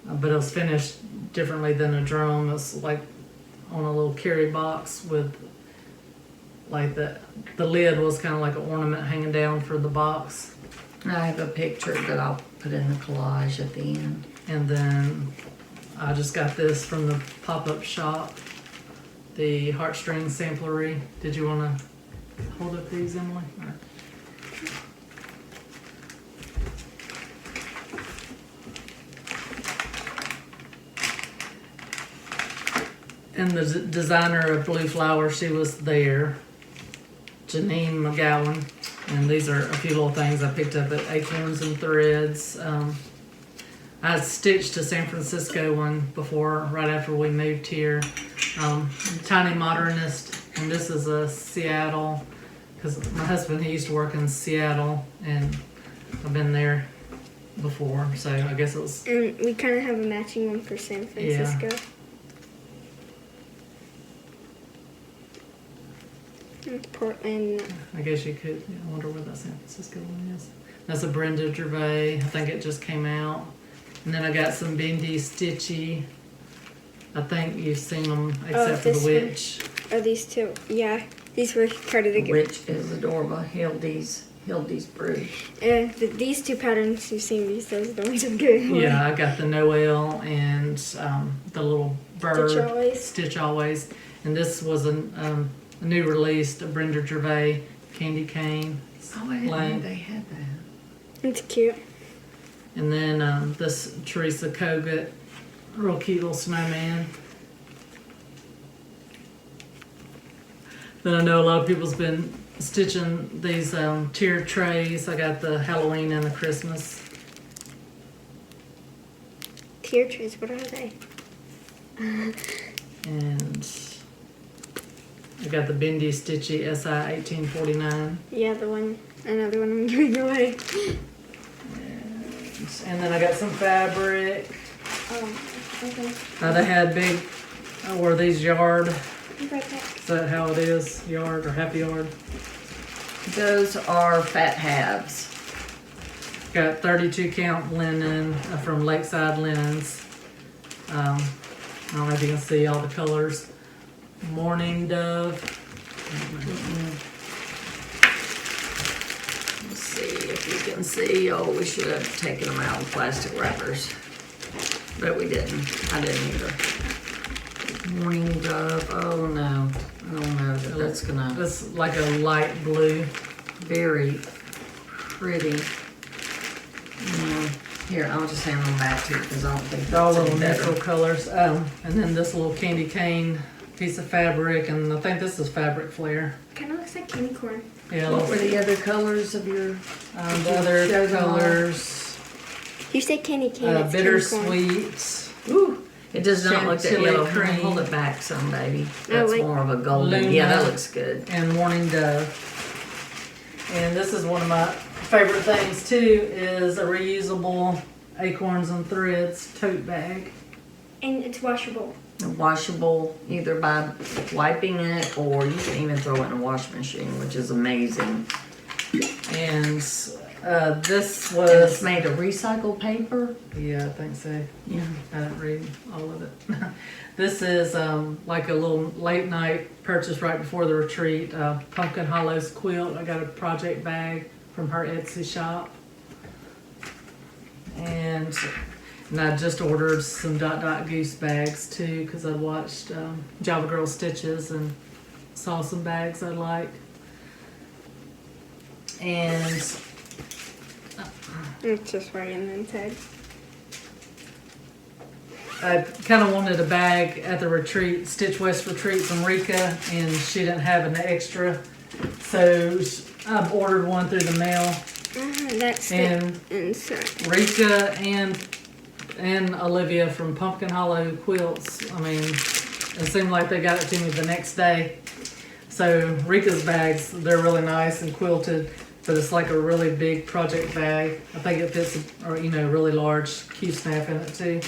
but it was finished differently than a drum. It's like on a little carry box with like the lid was kind of like an ornament hanging down for the box. I have a picture that I'll put in the collage at the end. And then I just got this from the pop-up shop, the heartstring samplery. Did you want to hold up these, Emily? Or? And the designer of Blue Flower, she was there, Janine McGowan. And these are a few little things I picked up at Acorns and Threads. I stitched a San Francisco one before, right after we moved here. Tiny Modernist, and this is a Seattle, because my husband, he used to work in Seattle, and I've been there before, so I guess it was... And we kind of have a matching one for San Francisco. Yeah. Portland. I guess you could. I wonder where that San Francisco one is. That's a Brenda Gervais. I think it just came out. And then I got some bendy stitchy. I think you've seen them except for this the one. witch. Oh, these two. Yeah, these were part of the Which is adorable. Hildy's brood. these two patterns you've seen. Those are the ones I'm good. Yeah, I got the Noel and the little bird. Stitch Always. Stitch Always. And this was a new release, a Brenda Gervais candy cane. Oh, I didn't know Line. they had that. It's cute. And then this Teresa Kogut, real cute little snowman. Then I know a lot of people's been stitching these tiered trays. I got the Halloween and the Christmas. Tier trays. What are they? And I got the Bendy Stitchy SI 1849. Yeah, the one. Another one I'm giving away. And then I got some fabric. Oh, okay. They had big, were these yard? Right back. Is that how it is? Yard or half yard? Those are fat halves. Got 32 count linen from Lakeside Linens. I don't know if you can see all the colors. Morning Dove. Let's see if you can see. Oh, we should have taken them out of plastic wrappers. But we didn't. I didn't either. Morning Dove. Oh no. I don't know that that's gonna. It's like a light blue. Very pretty. Here, I'll just hand them back to you because I don't think They're all that's little any better. neutral colors. And then this little candy cane piece of fabric, and I think this is fabric flare. Kind of looks like candy corn. Yeah, What were the other colors of your? the other show them all? colors. You say candy cane. It's Bittersweet. Ooh, it does not look that Chantilly yellow. cream. Hold it back some, baby. I That's like more of a golden. Luna. Yeah, that looks good. And Morning Dove. And this is one of my favorite things too, is a reusable Acorns and Threads tote bag. And it's washable. Washable either by wiping it or you can even throw it in a washing machine, which is amazing. And this And it's was, made of recycled paper. yeah, I think so. Yeah. I didn't read all of it. This is like a little late night purchase right before the retreat. Pumpkin Hollows quilt. I got a project bag from her Etsy shop. And I just ordered some Dot Dot Goose bags too because I watched Java Girl Stitches and saw some bags I like. And It's just right in the inside. I kind of wanted a bag at the retreat, Stitch West retreat from Rika, and she didn't have an extra. So I've ordered one through the mail. That's And the inside. Rika and Olivia from Pumpkin Hollow Quilts, I mean, it seemed like they got it to me the next day. So Rika's bags, they're really nice and quilted, but it's like a really big project bag. I think it fits a really large Q-snap in it too.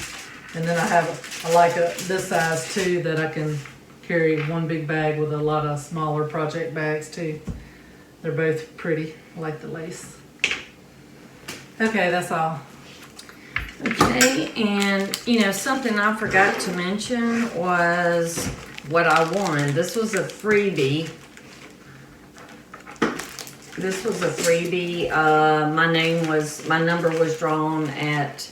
And then I like this size too, that I can carry one big bag with a lot of smaller project bags too. They're both pretty. I like the lace. Okay, that's all. Okay, and something I forgot to mention was what I won. This was a freebie. My number was drawn at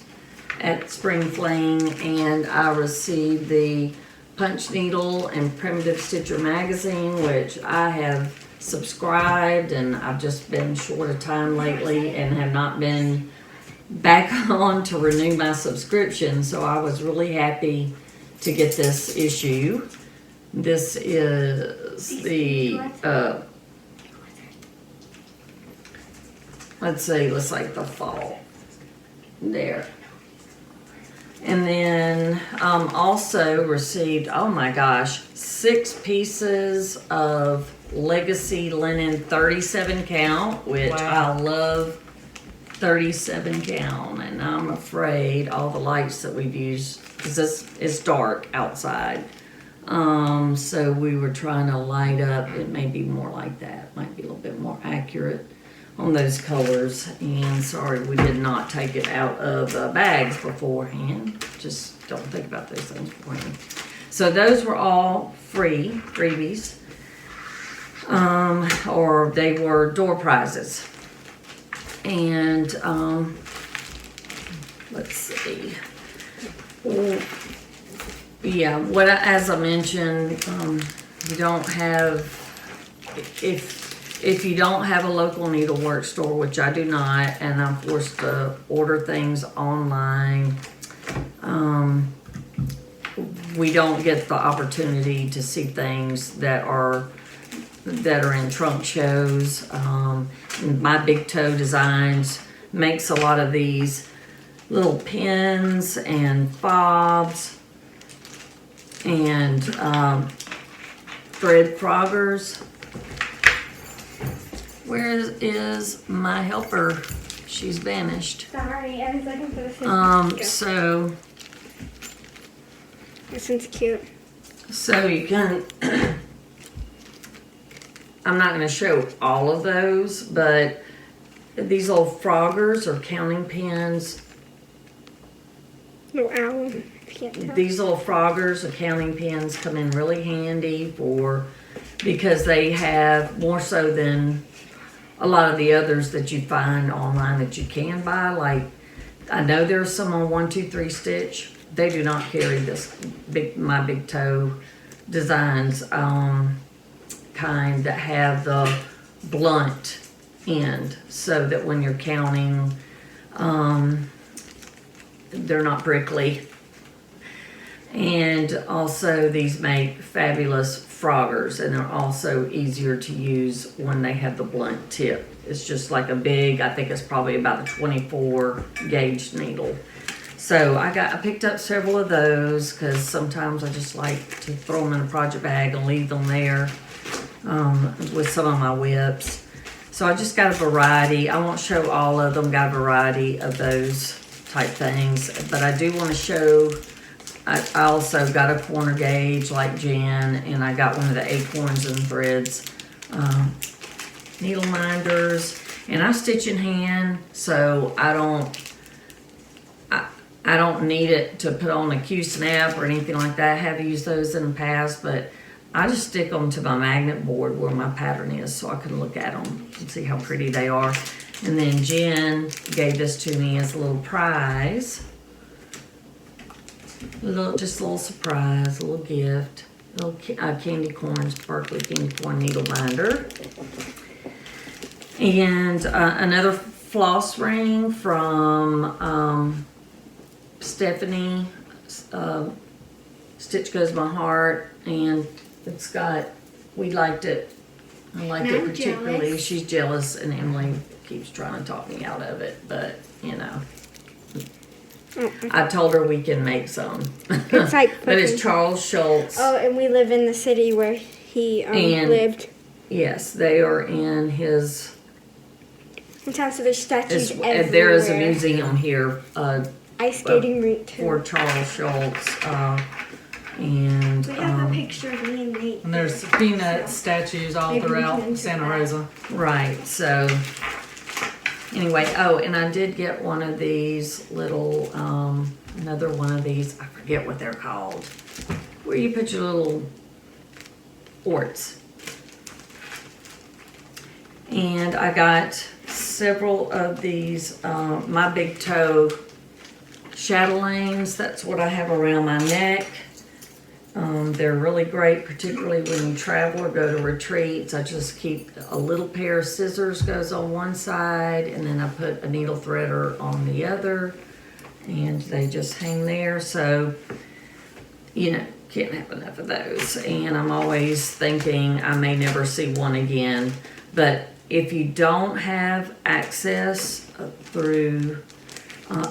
Spring Fling, and I received the Punch Needle and Primitive Stitcher magazine, which I have subscribed, and I've just been short of time lately and have not been back on to renew my subscription. So I was really happy to get this issue. This is the let's see, looks like the fall there. And then also received, oh my gosh, 6 pieces of Legacy Linen 37 count, which Wow. I love 37 count. And I'm afraid all the lights that we've used, because it's dark outside. So we were trying to light up, it may be more like that, might be a little bit more accurate. on those colors. And sorry, we did not take it out of bags beforehand. Just don't think about those things beforehand. So those were all freebies, or they were door prizes. And let's see. Well, yeah, as I mentioned, you don't have, if you don't have a local needlework store, which I do not, and I'm forced to order things online, we don't get the opportunity to see things that are in trunk shows. My Big Toe Designs makes a lot of these little pins and fobs and thread floggers. Where is my helper? She's vanished. Sorry, I was looking for the scissors. So This one's cute. So you can, I'm not going to show all of those, but these little floggers or counting pins. Little owl. Can't tell. These little floggers or counting pins come in really handy because they have more so than a lot of the others that you find online that you can buy. Like, I know there's some on 1, 2, 3 stitch. They do not carry this my Big Toe Designs kind that have the blunt end, so that when you're counting, they're not prickly. And also these make fabulous floggers, and they're also easier to use when they have the blunt tip. It's just like a big, I think it's probably about a 24 gauge needle. So I picked up several of those because sometimes I just like to throw them in a project bag and leave them there with some of my whips. So I just got a variety. I won't show all of them. Got a variety of those type things, but I do want to show. I also got a corner gauge like Jen, and I got one of the Acorns and Threads needle minders, and I stitch in hand, so I don't need it to put on a Q-snap or anything like that. I have used those in the past, but I just stick them to my magnet board where my pattern is so I can look at them and see how pretty they are. And then Jen gave this to me as a little prize. Just a little surprise, a little gift. A little candy corn, sparkly candy corn needle binder. And another floss ring from Stephanie, Stitch Goes My Heart, and it's got, we liked it. I liked it particularly. Jealous. She's jealous, and Emily keeps trying to talk me out of it, but you know. I told her we can make some. It's like but it's Charles Schultz. Oh, and we live in the city where he lived. Yes, they are in his. Sometimes there's statues everywhere. There is a museum here. Ice skating rink too. For Charles Schultz. And we have a picture of me and Nate. And there's peanut statues all Maybe we can throughout insert Santa that. Rosa. right, so anyway, and I did get one of these little, another one of these, I forget what they're called, where you put your little orts. And I got several of these, my Big Toe chatelaines. That's what I have around my neck. They're really great, particularly when you travel or go to retreats. I just keep a little pair of scissors goes on one side, and then I put a needle threader on the other, and they just hang there. So, you know, can't have enough of those. And I'm always thinking I may never see one again. But if you don't have access through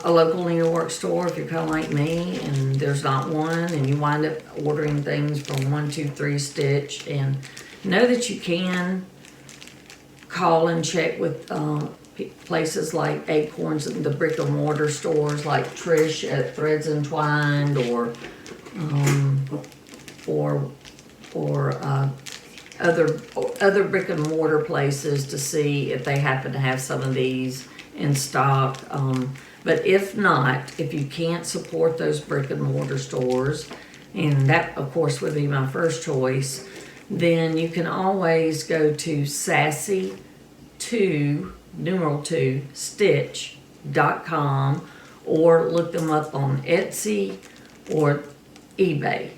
a local needlework store, if you're kind of like me and there's not one, and you wind up ordering things from 1, 2, 3 stitch, and know that you can call and check with places like Acorns and the brick and mortar stores like Trish at Threads Entwined, or other brick and mortar places to see if they happen to have some of these in stock. But if not, if you can't support those brick and mortar stores, and that of course would be my first choice, then you can always go to sassy2stitch.com or look them up on Etsy or eBay.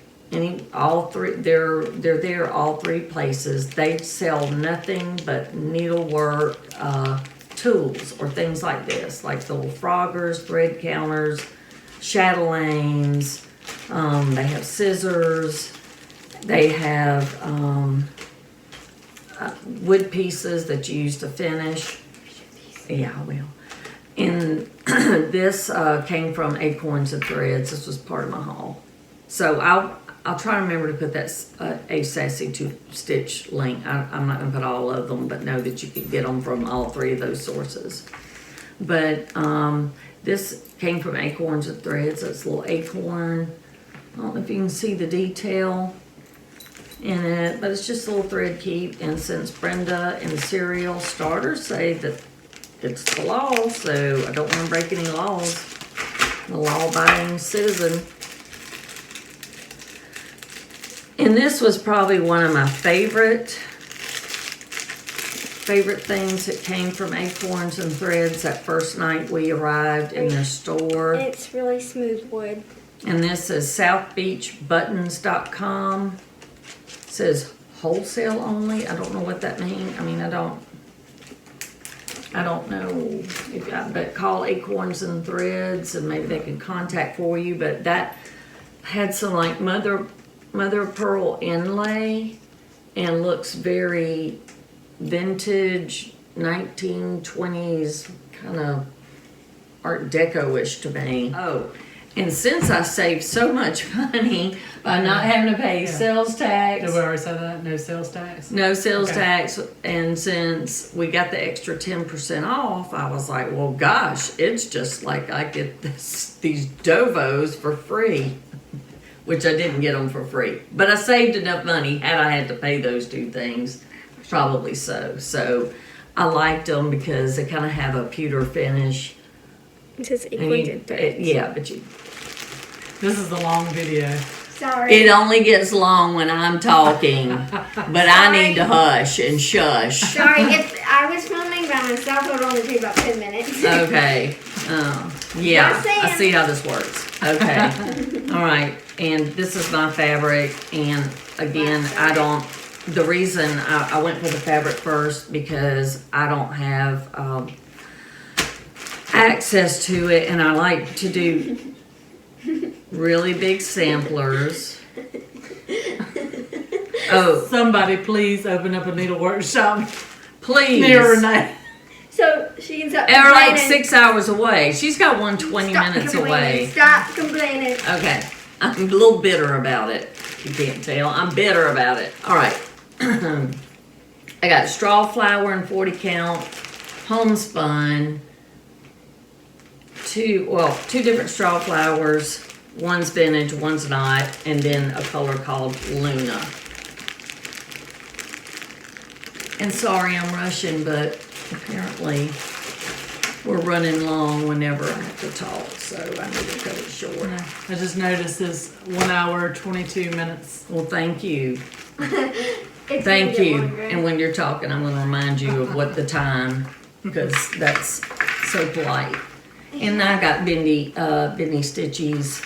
All three, they're there all three places. They sell nothing but needlework tools or things like this, like the little floggers, thread counters, chatelaines. They have scissors. They have wood pieces that you use to finish. Yeah, I will. And this came from Acorns and Threads. This was part of my haul. So I'll try to remember to put that a Sassy 2 Stitch link. I'm not going to put all of them, but know that you can get them from all three of those sources. But this came from Acorns and Threads. It's a little acorn. I don't know if you can see the detail in it, but it's just a little thread keep. And since Brenda and the cereal starters say that it's the law, so I don't want to break any laws. I'm a law-abiding citizen. And this was probably one of my favorite things that came from Acorns and Threads that first night we arrived in their store. It's really smooth wood. And this is southbeachbuttons.com. It says wholesale only. I don't know what that means. I mean, I don't know if but call Acorns and Threads and maybe they can contact for you. But that had some like mother of pearl inlay and looks very vintage 1920s kind of Art Deco-ish to me. Oh, and since I saved so much money by not having to pay sales tax. Did we already say that? No sales tax? No sales tax. And since we got the extra 10% off, I was like, well, gosh, it's just like I get these Dovos for free, which I didn't get them for free. But I saved enough money. Had I had to pay those two things, probably so. So I liked them because they kind of have a pewter finish. It says Acorns and Threads. Yeah, but you... This is a long video. Sorry. It only gets long when I'm talking, but I need to hush and shush. Sorry, if I was filming by myself, it would only take about 10 minutes. Okay. Yeah, Just saying. I see how this works. Okay. All right. And this is my fabric. And again, the reason I went for the fabric first because I don't have access to it, and I like to do really big samplers. Oh, Somebody please open up a needlework shop please. near Renee. So she can stop They're like complaining. 6 hours away. She's got one 20 Stop minutes complaining. away. Stop complaining. Okay. I'm a little bitter about it. You can't tell. I'm bitter about it. All right. I got straw flower and 40 count, homespun, two different straw flowers. One's vintage, one's not, and then a color called Luna. And sorry I'm rushing, but apparently we're running long whenever I have to talk, so I need to cut it short. I just noticed this 1 hour, 22 minutes. Well, thank you. It's Thank gonna get you. longer. And when you're talking, I'm going to remind you of what the time, because that's so polite. And I got Bendy Stitchy's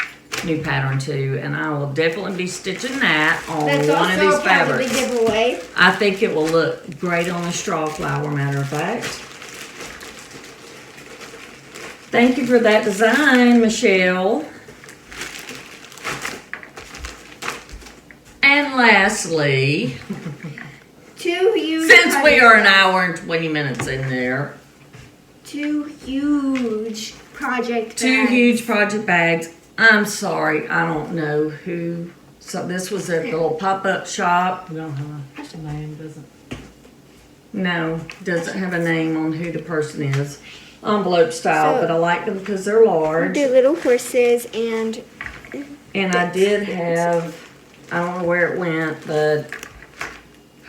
new pattern too, and I will definitely be stitching that on That's one of also these a part of the fabrics. giveaway. I think it will look great on a straw flower, matter of fact. Thank you for that design, Michelle. And lastly, Two huge. since we project are an bags. hour and 20 minutes in there, 2 huge project. two bags. huge project bags. I'm sorry, I don't know who. So this was at the little pop-up shop. We don't have a name, does it? No, doesn't have a name on who the person is. Envelope style, So- but I like them because they're large. The little horses and And I did have, I don't know where it went, but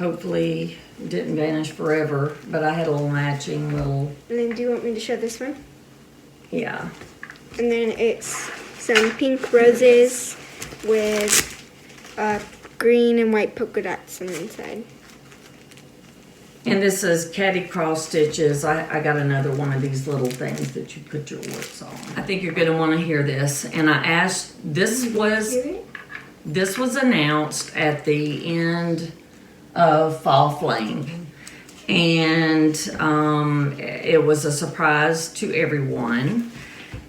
hopefully didn't vanish forever, but I had a little matching little, And then do you want me to show this one? yeah. And then it's some pink roses with green and white polka dots on the inside. And this is catty cross stitches. I got another one of these little things that you put your works on. I think you're gonna wanna hear this. And I asked, this was announced at the end of Fall Fling. And it was a surprise to everyone.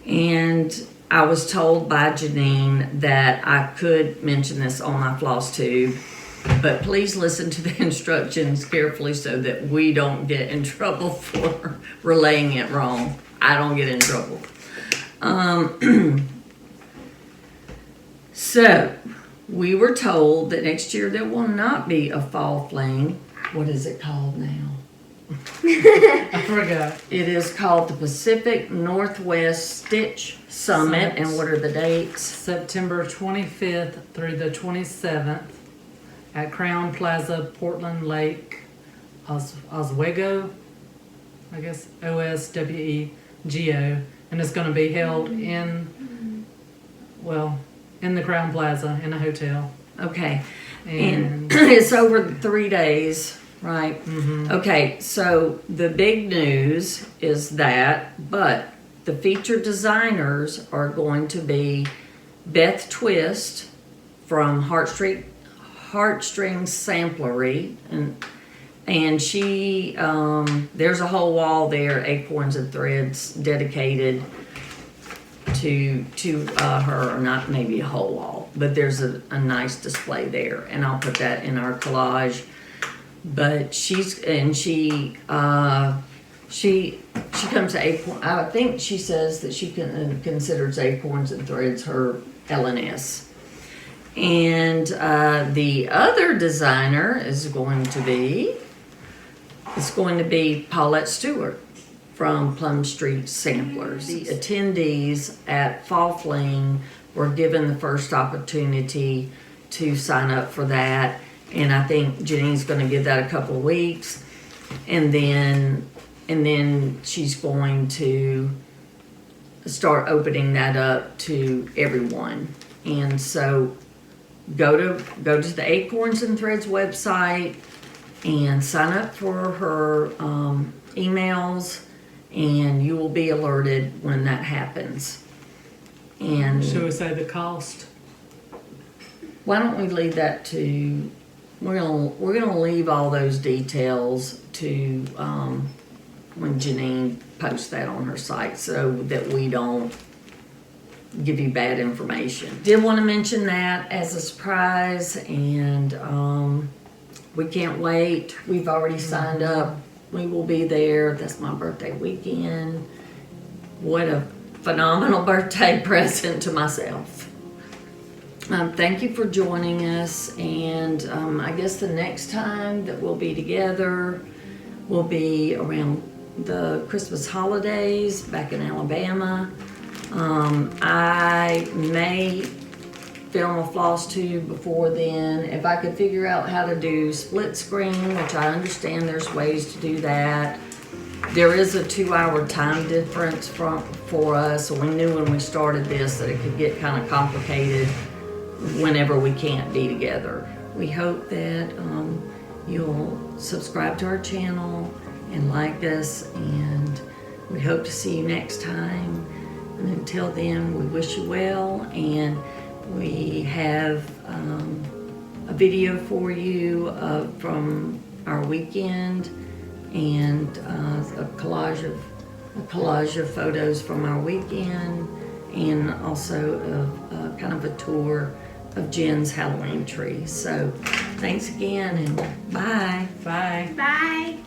And I was told by Janine that I could mention this on my FlossTube, but please listen to the instructions carefully so that we don't get in trouble for relaying it wrong. I don't get in trouble. So, we were told that next year there will not be a Fall Fling. What is it called now? I forgot. It is called the Pacific Northwest Stitch Summit. And what are the dates? September 25th through the 27th at Crown Plaza, Portland Lake, Oswego, I guess, Oswego. And it's going to be held in the Crown Plaza in a hotel. Okay. And It's over 3 days, right? mhm. Okay, so the big news is that, but the featured designers are going to be Beth Twist from Heartstring Samplery, and she there's a whole wall there, Acorns and Threads, dedicated to her, or not maybe a whole wall, but there's a nice display there, and I'll put that in our collage. But she comes to Acorn. I think she says that she considers Acorns and Threads her LNS. And the other designer is going to be Paulette Stewart from Plum Street Samplers. The attendees at Fall Fling were given the first opportunity to sign up for that, and I think Janine's going to give that a couple of weeks, and then she's going to start opening that up to everyone. And so go to the Acorns and Threads website and sign up for her emails, and you will be alerted when that happens. And Should we say the cost? why don't we leave that to? We're gonna leave all those details to when Janine posts that on her site, so that we don't give you bad information. Did want to mention that as a surprise, and we can't wait. We've already signed up. We will be there. That's my birthday weekend. What a phenomenal birthday present to myself. Thank you for joining us, and I guess the next time that we'll be together will be around the Christmas holidays back in Alabama. I may film a FlossTube before then. If I could figure out how to do split screen, which I understand there's ways to do that. There is a 2-hour time difference for us, so we knew when we started this that it could get kind of complicated whenever we can't be together. We hope that you'll subscribe to our channel and like us, and we hope to see you next time. And until then, we wish you well, and we have a video for you from our weekend, and a collage of photos from our weekend, and also kind of a tour of Jen's Halloween tree. So thanks again, and bye. Bye. Bye.